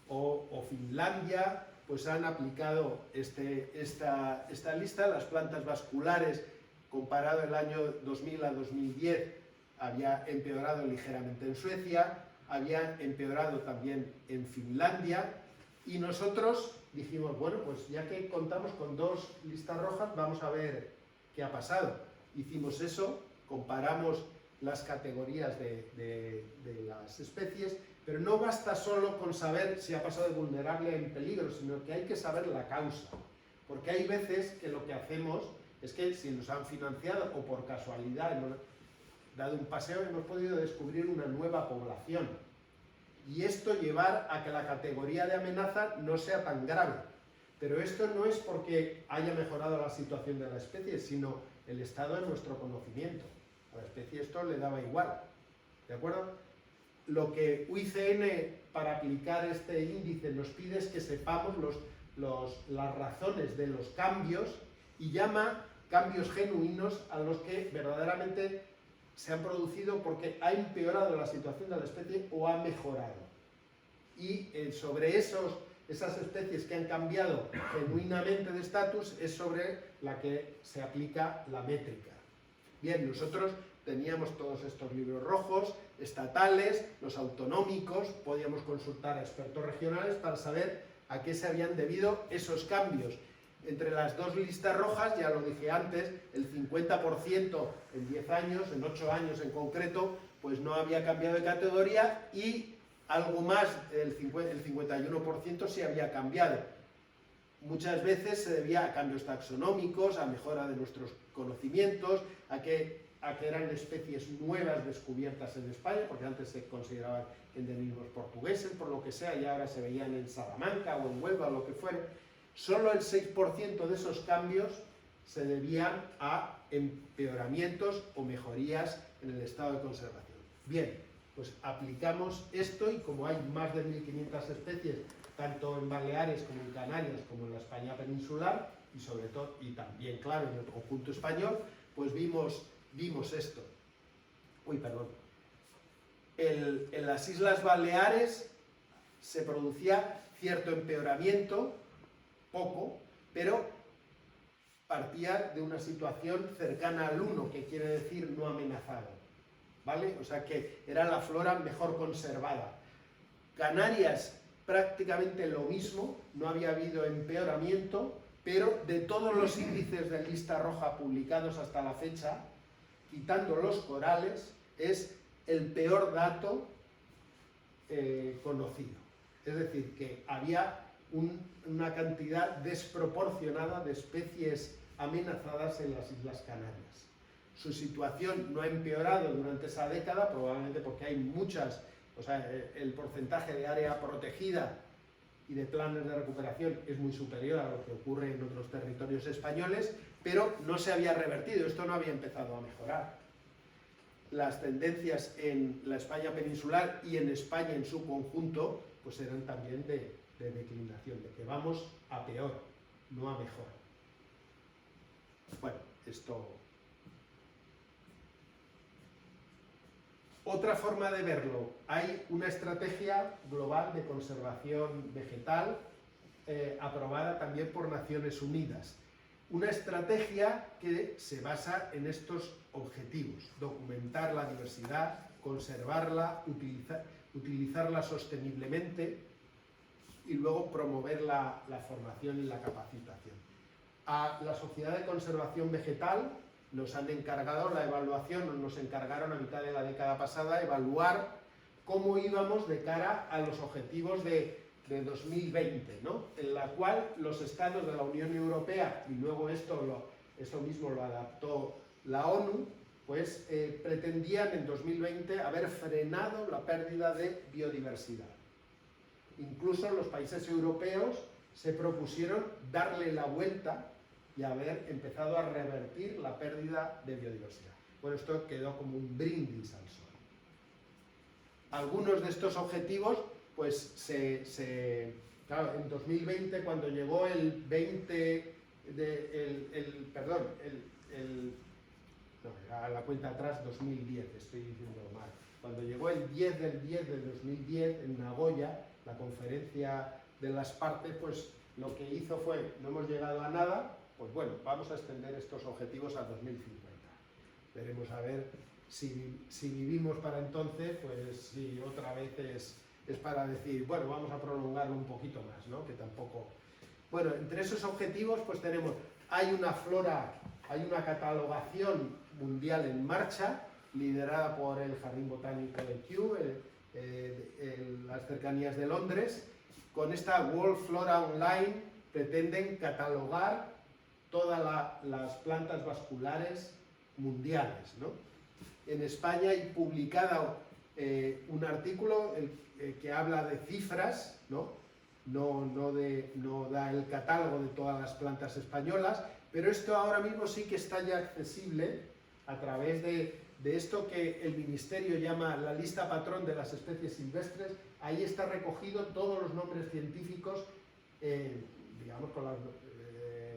o Finlandia, pues han aplicado esta lista. Las plantas vasculares, comparado el año 2000 a 2010, había empeorado ligeramente en Suecia, había empeorado también en Finlandia, y nosotros dijimos, bueno, pues ya que contamos con 2 listas rojas, vamos a ver qué ha pasado. Hicimos eso, comparamos las categorías de las especies, pero no basta solo con saber si ha pasado de vulnerable a en peligro, sino que hay que saber la causa. Porque hay veces que lo que hacemos es que si nos han financiado o por casualidad hemos dado un paseo, hemos podido descubrir una nueva población. Y esto llevar a que la categoría de amenaza no sea tan grave. Pero esto no es porque haya mejorado la situación de la especie, sino el estado de nuestro conocimiento. A la especie esto le daba igual, ¿de acuerdo? Lo que UICN, para aplicar este índice, nos pide es que sepamos las razones de los cambios, y llama cambios genuinos a los que verdaderamente se han producido porque ha empeorado la situación de la especie o ha mejorado. Y sobre esas especies que han cambiado genuinamente de estatus es sobre la que se aplica la métrica. Bien, nosotros teníamos todos estos libros rojos, estatales, los autonómicos, podíamos consultar a expertos regionales para saber a qué se habían debido esos cambios. Entre las 2 listas rojas, ya lo dije antes, el 50% en 10 años, en 8 años en concreto, pues no había cambiado de categoría, y algo más, el 51% sí había cambiado. Muchas veces se debía a cambios taxonómicos, a mejora de nuestros conocimientos, a que eran especies nuevas descubiertas en España, porque antes se consideraban endemismos portugueses, por lo que sea, y ahora se veían en Salamanca o en Huelva o lo que fuere. Solo el 6% de esos cambios se debían a empeoramientos o mejorías en el estado de conservación. Bien, pues aplicamos esto, y como hay más de 1.500 especies, tanto en Baleares como en Canarias, como en la España peninsular, y sobre todo, y también, claro, en el conjunto español, pues vimos esto. Uy, perdón. En las Islas Baleares se producía cierto empeoramiento, poco, pero partía de una situación cercana al 1, que quiere decir no amenazado, ¿vale? O sea que era la flora mejor conservada. Canarias, prácticamente lo mismo, no había habido empeoramiento, pero de todos los índices de lista roja publicados hasta la fecha, quitando los corales, es el peor dato conocido. Es decir, que había una cantidad desproporcionada de especies amenazadas en las Islas Canarias. Su situación no ha empeorado durante esa década, probablemente porque hay muchas, o sea, el porcentaje de área protegida y de planes de recuperación es muy superior a lo que ocurre en otros territorios españoles, pero no se había revertido, esto no había empezado a mejorar. Las tendencias en la España peninsular y en España en su conjunto, pues eran también de declinación, de que vamos a peor, no a mejor. Bueno, esto... Otra forma de verlo, hay una estrategia global de conservación vegetal aprobada también por Naciones Unidas. Una estrategia que se basa en estos objetivos: documentar la diversidad, conservarla, utilizarla sosteniblemente y luego promover la formación y la capacitación. A la Sociedad de Conservación Vegetal nos han encargado la evaluación, nos encargaron a mitad de la década pasada evaluar cómo íbamos de cara a los objetivos de 2020, ¿no? En la cual los estados de la Unión Europea, y luego esto mismo lo adaptó la ONU, pues pretendían en 2020 haber frenado la pérdida de biodiversidad. Incluso los países europeos se propusieron darle la vuelta y haber empezado a revertir la pérdida de biodiversidad. Bueno, esto quedó como un brindis al sol. Algunos de estos objetivos, pues claro, en 2020, cuando llegó el 20, no, a la cuenta atrás, 2010, estoy diciendo mal. Cuando llegó el 10 del 10 del 2010 en Nagoya, la conferencia de las partes, pues lo que hizo fue, no hemos llegado a nada, pues bueno, vamos a extender estos objetivos a 2050. Veremos a ver si vivimos para entonces, pues si otra vez es para decir, bueno, vamos a prolongarlo un poquito más, ¿no? Que tampoco... Bueno, entre esos objetivos pues tenemos, hay una catalogación mundial en marcha, liderada por el Jardín Botánico de Kew, en las cercanías de Londres. Con esta World Flora Online pretenden catalogar todas las plantas vasculares mundiales, ¿no? En España hay publicado un artículo que habla de cifras, ¿no? No da el catálogo de todas las plantas españolas, pero esto ahora mismo sí que está ya accesible a través de esto que el Ministerio llama la lista patrón de las especies silvestres. Ahí está recogido todos los nombres científicos, digamos con las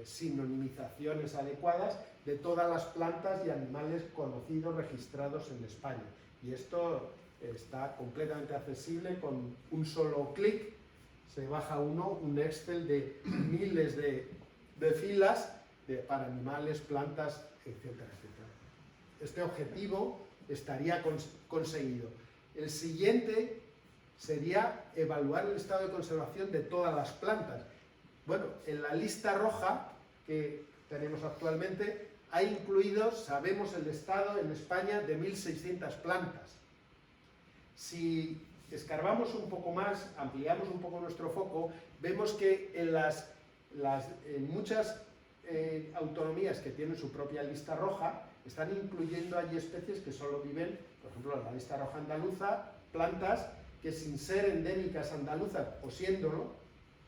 sinonimizaciones adecuadas de todas las plantas y animales conocidos, registrados en España. Y esto está completamente accesible con un solo clic. Se baja un Excel de miles de filas para animales, plantas, etcétera, etcétera. Este objetivo estaría conseguido. El siguiente sería evaluar el estado de conservación de todas las plantas. Bueno, en la lista roja que tenemos actualmente ha incluido, sabemos el estado en España de 1.600 plantas. Si escarbamos un poco más, ampliamos un poco nuestro foco, vemos que en muchas autonomías que tienen su propia lista roja, están incluyendo allí especies que solo viven, por ejemplo, en la lista roja andaluza, plantas que sin ser endémicas andaluzas, o siéndolo,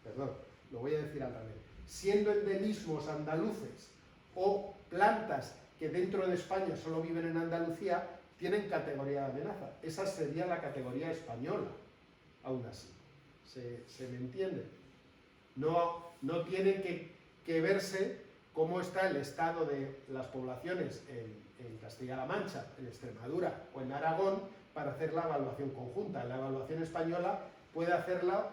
perdón, lo voy a decir al revés, siendo endemismos andaluces o plantas que dentro de España solo viven en Andalucía, tienen categoría de amenaza. Esa sería la categoría española, aún así. ¿Se me entiende? No tiene que verse cómo está el estado de las poblaciones en Castilla-La Mancha, en Extremadura o en Aragón para hacer la evaluación conjunta. La evaluación española puede hacerla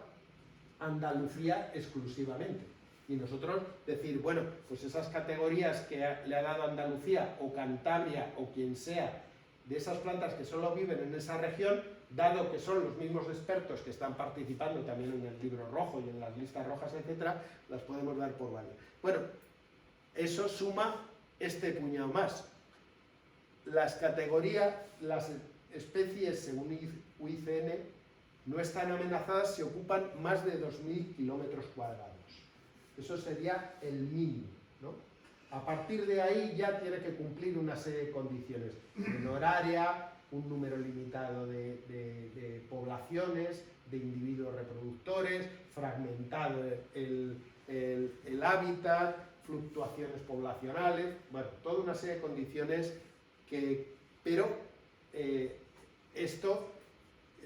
Andalucía exclusivamente. Y nosotros decir, bueno, pues esas categorías que le ha dado Andalucía o Cantabria o quien sea, de esas plantas que solo viven en esa región, dado que son los mismos expertos que están participando también en el libro rojo y en las listas rojas, etcétera, las podemos dar por válidas. Bueno, eso suma este puñado más. Las categorías, las especies según UICN no están amenazadas si ocupan más de 2.000 kilómetros cuadrados. Eso sería el mínimo, ¿no? A partir de ahí ya tiene que cumplir una serie de condiciones. Menor área, un número limitado de poblaciones, de individuos reproductores, fragmentado el hábitat, fluctuaciones poblacionales, bueno, toda una serie de condiciones pero esto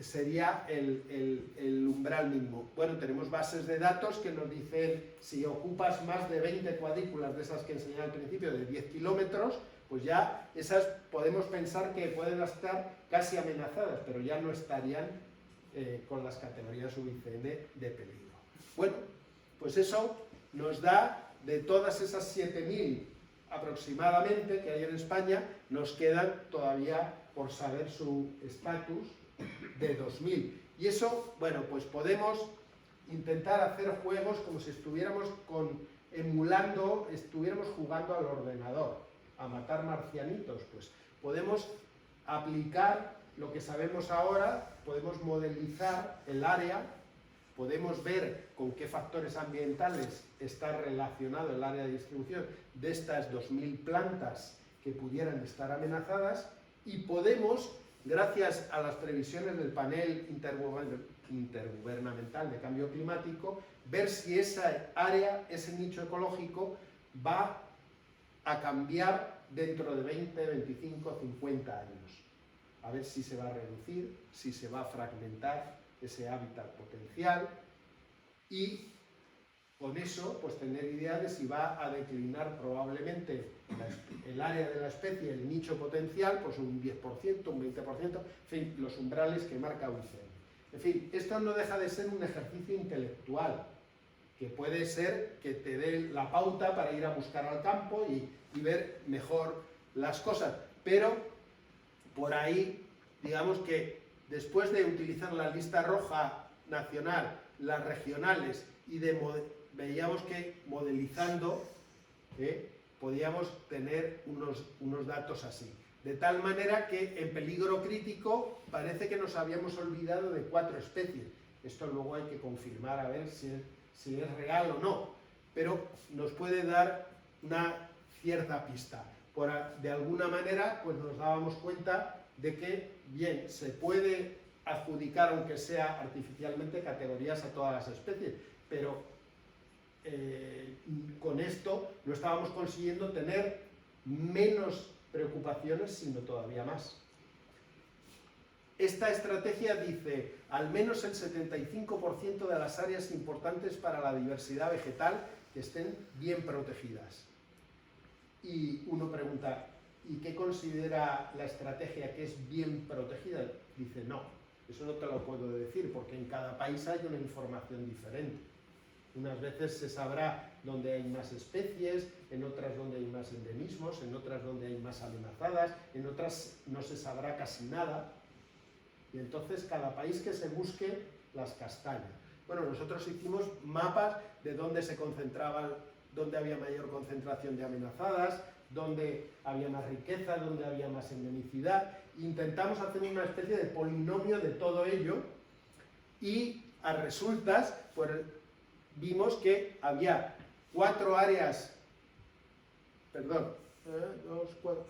sería el umbral mínimo. Bueno, tenemos bases de datos que nos dicen si ocupas más de 20 cuadrículas de esas que enseñé al principio, de 10 kilómetros, pues ya esas podemos pensar que pueden estar casi amenazadas, pero ya no estarían con las categorías UICN de peligro. Bueno, pues eso nos da, de todas esas 7.000 aproximadamente que hay en España, nos quedan todavía por saber su estatus de 2.000. Y eso, bueno, pues podemos intentar hacer juegos como si estuviéramos estuviéramos jugando al ordenador, a matar marcianitos. Pues podemos aplicar lo que sabemos ahora, podemos modelizar el área, podemos ver con qué factores ambientales está relacionado el área de distribución de estas 2.000 plantas que pudieran estar amenazadas, y podemos, gracias a las previsiones del panel intergubernamental de cambio climático, ver si esa área, ese nicho ecológico, va a cambiar dentro de 20, 25, 50 años. A ver si se va a reducir, si se va a fragmentar ese hábitat potencial, y con eso pues tener idea de si va a declinar probablemente el área de la especie, el nicho potencial, pues un 10%, un 20%, en fin, los umbrales que marca UICN. En fin, esto no deja de ser un ejercicio intelectual, que puede ser que te dé la pauta para ir a buscar al campo y ver mejor las cosas. Pero por ahí, digamos que después de utilizar la lista roja nacional, las regionales y veíamos que modelizando podíamos tener unos datos así. De tal manera que en peligro crítico parece que nos habíamos olvidado de 4 especies. Esto luego hay que confirmar a ver si es real o no, pero nos puede dar una cierta pista. De alguna manera, pues nos dábamos cuenta de que, bien, se puede adjudicar, aunque sea artificialmente, categorías a todas las especies, pero con esto lo estábamos consiguiendo tener menos preocupaciones, sino todavía más. Esta estrategia dice, al menos el 75% de las áreas importantes para la diversidad vegetal que estén bien protegidas. Y uno pregunta, ¿y qué considera la estrategia que es bien protegida? Dice, no, eso no te lo puedo decir, porque en cada país hay una información diferente. Unas veces se sabrá dónde hay más especies, en otras donde hay más endemismos, en otras donde hay más amenazadas, en otras no se sabrá casi nada. Y entonces cada país que se busque las castañas. Bueno, nosotros hicimos mapas de dónde se concentraban, dónde había mayor concentración de amenazadas, dónde había más riqueza, dónde había más endemicidad. Intentamos hacer una especie de polinomio de todo ello y a resultas, pues vimos que había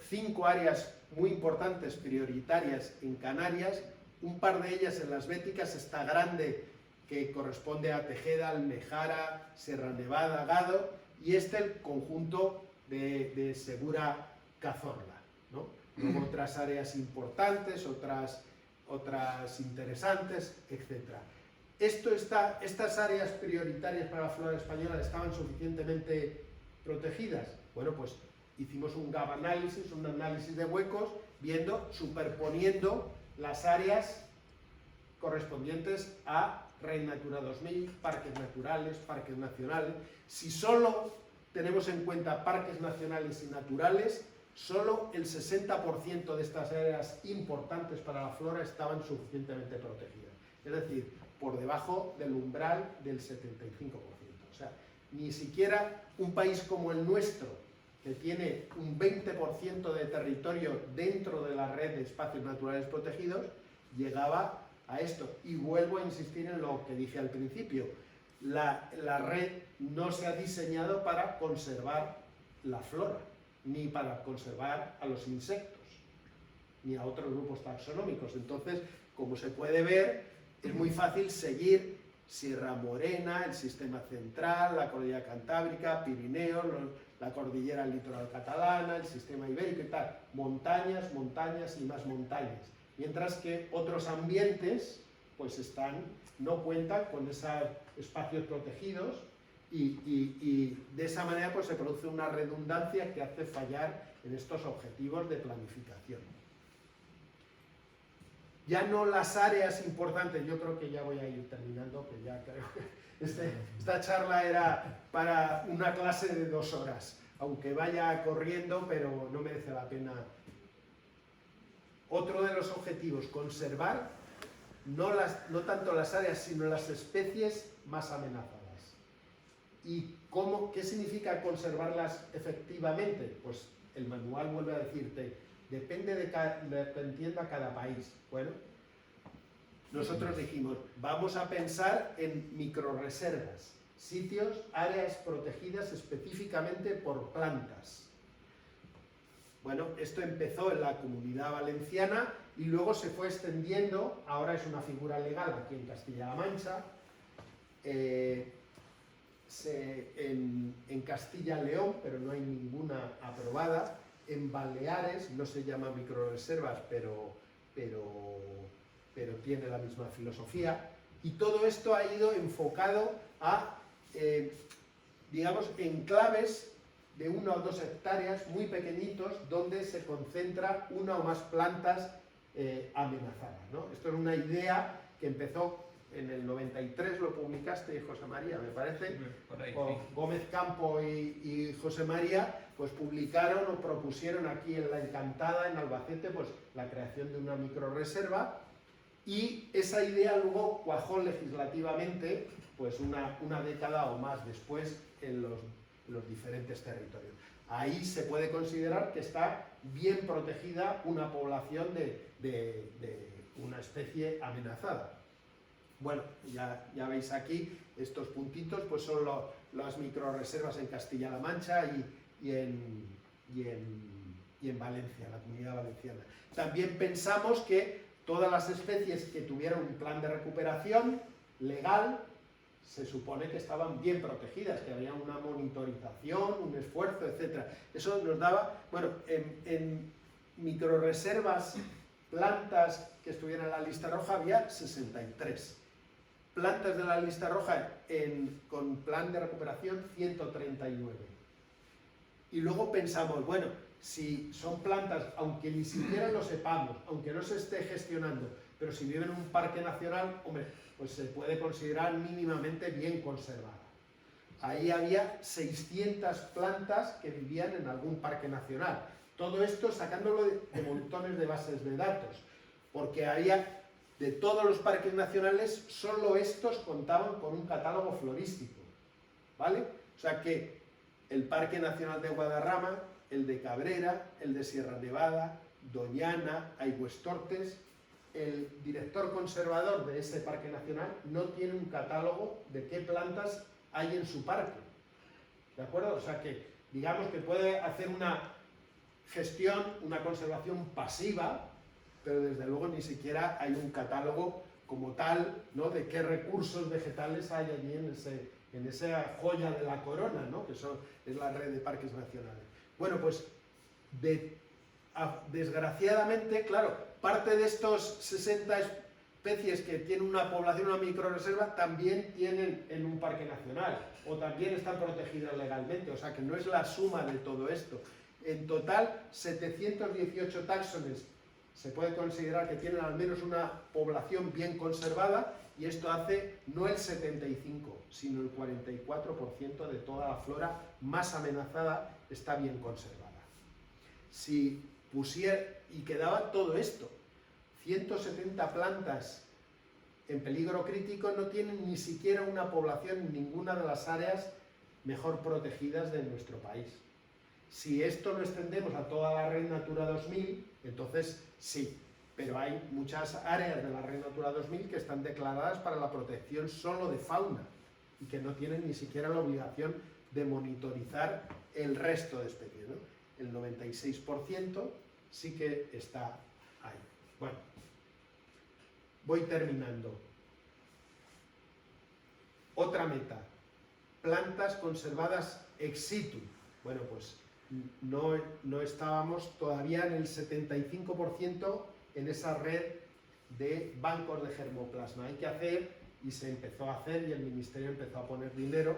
5 áreas muy importantes, prioritarias en Canarias, un par de ellas en las Béticas, esta grande que corresponde a Tejeda, Almejara, Sierra Nevada, Gado, y el conjunto de Segura, Cazorla, ¿no? Luego otras áreas importantes, otras interesantes, etc. ¿Estas áreas prioritarias para la flora española estaban suficientemente protegidas? Bueno, pues hicimos un gap análisis, un análisis de huecos, superponiendo las áreas correspondientes a Red Natura 2000, parques naturales, parques nacionales. Si solo tenemos en cuenta parques nacionales y naturales, solo el 60% de estas áreas importantes para la flora estaban suficientemente protegidas. Es decir, por debajo del umbral del 75%. O sea, ni siquiera un país como el nuestro, que tiene un 20% de territorio dentro de la red de espacios naturales protegidos, llegaba a esto. Y vuelvo a insistir en lo que dije al principio. La red no se ha diseñado para conservar la flora, ni para conservar a los insectos, ni a otros grupos taxonómicos. Entonces, como se puede ver, es muy fácil seguir Sierra Morena, el sistema central, la cordillera cantábrica, Pirineos, la cordillera litoral catalana, el sistema ibérico y tal. Montañas, montañas y más montañas. Mientras que otros ambientes pues no cuentan con esos espacios protegidos y de esa manera pues se produce una redundancia que hace fallar en estos objetivos de planificación. Ya no las áreas importantes, yo creo que ya voy a ir terminando, que ya creo que esta charla era para una clase de 2 horas, aunque vaya corriendo, pero no merece la pena. Otro de los objetivos, conservar no tanto las áreas, sino las especies más amenazadas. ¿Y qué significa conservarlas efectivamente? Pues el manual vuelve a decirte, depende de lo que entienda cada país. Bueno, nosotros dijimos, vamos a pensar en microreservas, sitios, áreas protegidas específicamente por plantas. Bueno, esto empezó en la Comunidad Valenciana y luego se fue extendiendo, ahora es una figura legal aquí en Castilla-La Mancha, en Castilla-León, pero no hay ninguna aprobada. En Baleares no se llama microreservas, pero tiene la misma filosofía. Y todo esto ha ido enfocado a, digamos, enclaves de 1 o 2 hectáreas muy pequeñitos donde se concentra una o más plantas amenazadas, ¿no? Esto es una idea que empezó en el 93 lo publicaste, José María, me parece, Por ahí, o sí. Gómez Campo y José María, pues publicaron o propusieron aquí en La Encantada, en Albacete, pues la creación de una microrreserva, y esa idea luego cuajó legislativamente pues una década o más después en los diferentes territorios. Ahí se puede considerar que está bien protegida una población de una especie amenazada. Bueno, ya veis aquí, estos puntitos pues son las microrreservas en Castilla-La Mancha y en Valencia, la Comunidad Valenciana. También pensamos que todas las especies que tuvieran un plan de recuperación legal se supone que estaban bien protegidas, que había una monitorización, un esfuerzo, etc. Eso nos daba, bueno, en microrreservas, plantas que estuvieran en la lista roja había 63. Plantas de la lista roja con plan de recuperación 139. Y luego pensamos, bueno, si son plantas, aunque ni siquiera lo sepamos, aunque no se esté gestionando, pero si viven en un parque nacional, hombre, pues se puede considerar mínimamente bien conservada. Ahí había 600 plantas que vivían en algún parque nacional. Todo esto sacándolo de montones de bases de datos, porque había, de todos los parques nacionales, solo estos contaban con un catálogo florístico, ¿vale? O sea que el Parque Nacional de Guadarrama, el de Cabrera, el de Sierra Nevada, Doñana, Aigüestortes, el director conservador de ese parque nacional no tiene un catálogo de qué plantas hay en su parque, ¿de acuerdo? O sea que, digamos que puede hacer una gestión, una conservación pasiva, pero desde luego ni siquiera hay un catálogo como tal, ¿no?, de qué recursos vegetales hay allí en esa joya de la corona, ¿no?, que es la red de parques nacionales. Bueno, pues desgraciadamente, claro, parte de estos 60 especies que tienen una población, una microrreserva, también tienen en un parque nacional, o también están protegidas legalmente, o sea que no es la suma de todo esto. En total, 718 táxones se puede considerar que tienen al menos una población bien conservada, y esto hace no el 75, sino el 44% de toda la flora más amenazada está bien conservada. Si pusiera, y quedaba todo esto, 170 plantas en peligro crítico no tienen ni siquiera una población en ninguna de las áreas mejor protegidas de nuestro país. Si esto lo extendemos a toda la Red Natura 2000, entonces sí, pero hay muchas áreas de la Red Natura 2000 que están declaradas para la protección solo de fauna y que no tienen ni siquiera la obligación de monitorizar el resto de especies, ¿no? El 96% sí que está ahí. Bueno, voy terminando. Otra meta, plantas conservadas ex situ. Bueno, pues no estábamos todavía en el 75% en esa red de bancos de germoplasma. Hay que hacer, y se empezó a hacer, y el Ministerio empezó a poner dinero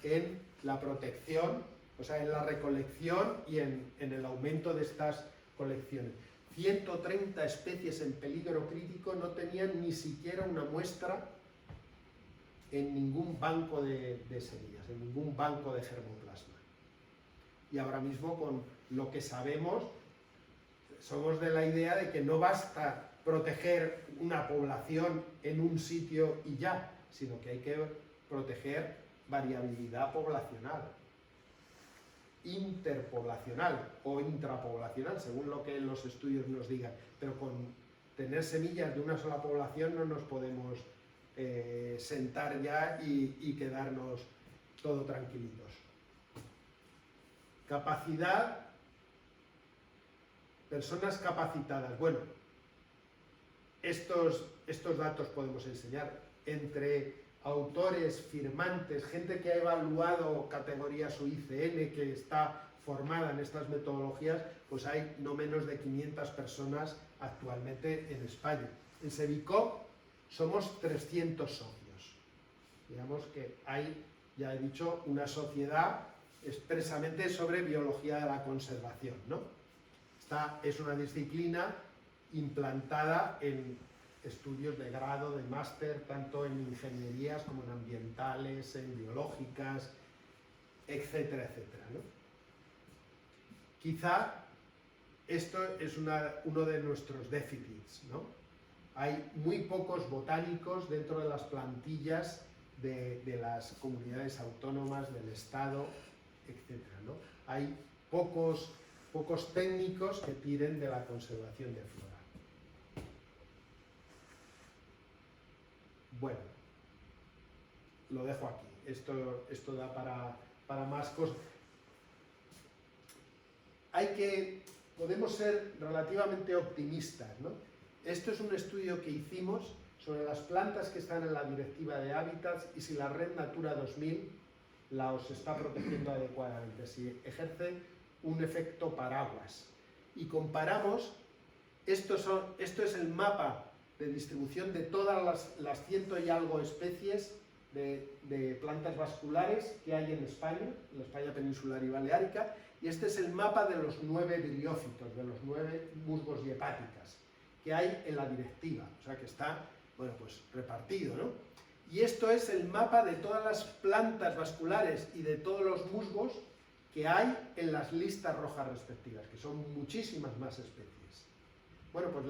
en la protección, o sea, en la recolección y en el aumento de estas colecciones. 130 especies en peligro crítico no tenían ni siquiera una muestra en ningún banco de semillas, en ningún banco de germoplasma. Y ahora mismo, con lo que sabemos, somos de la idea de que no basta proteger una población en un sitio y ya, sino que hay que proteger variabilidad poblacional, interpoblacional o intrapoblacional, según lo que los estudios nos digan, pero con tener semillas de una sola población no nos podemos sentar ya y quedarnos todo tranquilitos. Capacidad, personas capacitadas. Bueno, estos datos podemos enseñar entre autores, firmantes, gente que ha evaluado categorías UICN, que está formada en estas metodologías, pues hay no menos de 500 personas actualmente en España. En Sevicop somos 300 socios. Digamos que hay, ya he dicho, una sociedad expresamente sobre biología de la conservación, ¿no? Esta es una disciplina implantada en estudios de grado, de máster, tanto en ingenierías como en ambientales, en biológicas, etcétera, etcétera, ¿no? Quizá esto es uno de nuestros déficits, ¿no? Hay muy pocos botánicos dentro de las plantillas de las comunidades autónomas, del Estado, etcétera, ¿no? Hay pocos técnicos que tiren de la conservación de flora. Bueno, lo dejo aquí. Esto da para más cosas. Podemos ser relativamente optimistas, ¿no? Esto es un estudio que hicimos sobre las plantas que están en la Directiva de Hábitats y si la Red Natura 2000 os está protegiendo adecuadamente, si ejerce un efecto paraguas. Y comparamos, esto es el mapa de distribución de todas las 100 y algo especies de plantas vasculares que hay en España peninsular y baleárica, y este es el mapa de los 9 briófitos, de los 9 musgos y hepáticas que hay en la directiva, o sea que está, bueno, pues repartido, ¿no? Y esto es el mapa de todas las plantas vasculares y de todos los musgos que hay en las listas rojas respectivas, que son muchísimas más especies. Bueno, pues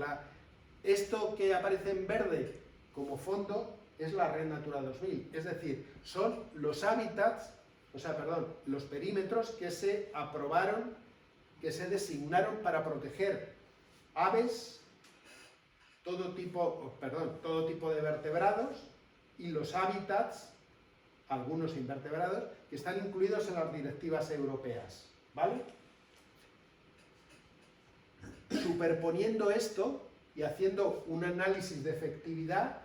esto que aparece en verde como fondo es la Red Natura 2000, es decir, son los hábitats, los perímetros que se aprobaron, que se designaron para proteger aves, todo tipo de vertebrados y los hábitats, algunos invertebrados, que están incluidos en las directivas europeas, ¿vale? Superponiendo esto y haciendo un análisis de efectividad,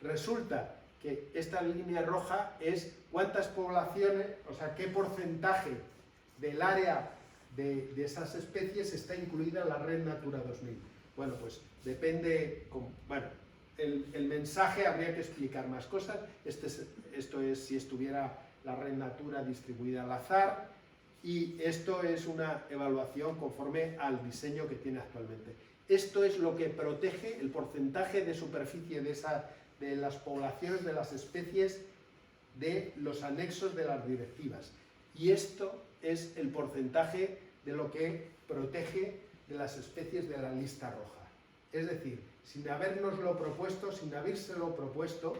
resulta que esta línea roja es cuántas poblaciones, o sea, qué porcentaje del área de esas especies está incluida en la Red Natura 2000. Bueno, pues depende, el mensaje habría que explicar más cosas. Esto es si estuviera la Red Natura distribuida al azar, y esto es una evaluación conforme al diseño que tiene actualmente. Esto es lo que protege el porcentaje de superficie de las poblaciones de las especies de los anexos de las directivas. Y esto es el porcentaje de lo que protege de las especies de la lista roja. Es decir, sin habérnoslo propuesto, sin habérselo propuesto,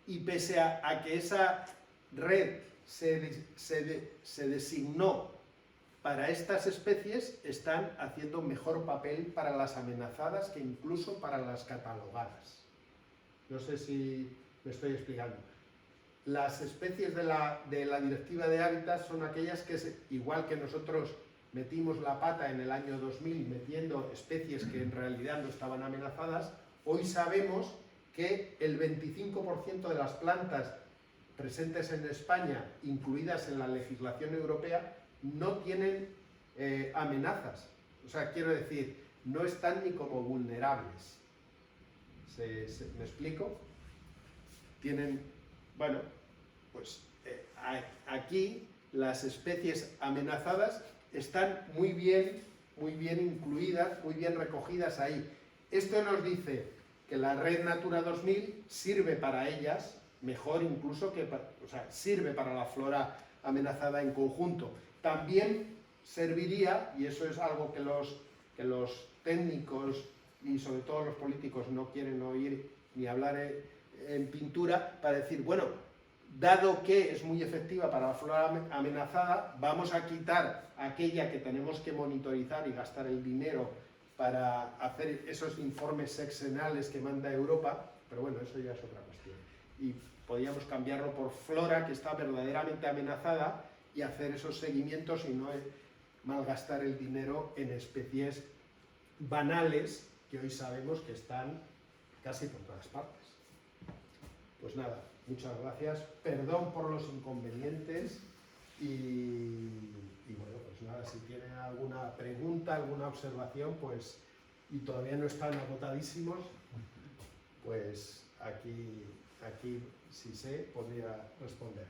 y pese a que esa red se designó para estas especies, están haciendo mejor papel para las amenazadas que incluso para las catalogadas. No sé si me estoy explicando. Las especies de la Directiva de Hábitats son aquellas que, igual que nosotros metimos la pata en el año 2000 metiendo especies que en realidad no estaban amenazadas, hoy sabemos que el 25% de las plantas presentes en España, incluidas en la legislación europea, no tienen amenazas. O sea, quiero decir, no están ni como vulnerables. ¿Me explico? Tienen, bueno, pues aquí las especies amenazadas están muy bien incluidas, muy bien recogidas ahí. Esto nos dice que la Red Natura 2000 sirve para ellas, mejor incluso que, sirve para la flora amenazada en conjunto. También serviría, y eso es algo que los técnicos y sobre todo los políticos no quieren oír ni hablar en pintura, para decir, bueno, dado que es muy efectiva para la flora amenazada, vamos a quitar aquella que tenemos que monitorizar y gastar el dinero para hacer esos informes sexenales que manda Europa, pero bueno, eso ya es otra cuestión. Y podríamos cambiarlo por flora que está verdaderamente amenazada y hacer esos seguimientos y no malgastar el dinero en especies banales que hoy sabemos que están casi por todas partes. Pues nada, muchas gracias, perdón por los inconvenientes y bueno, pues nada, si tienen alguna pregunta, alguna observación, pues, y todavía no están agotadísimos, pues aquí si sé, podría responder.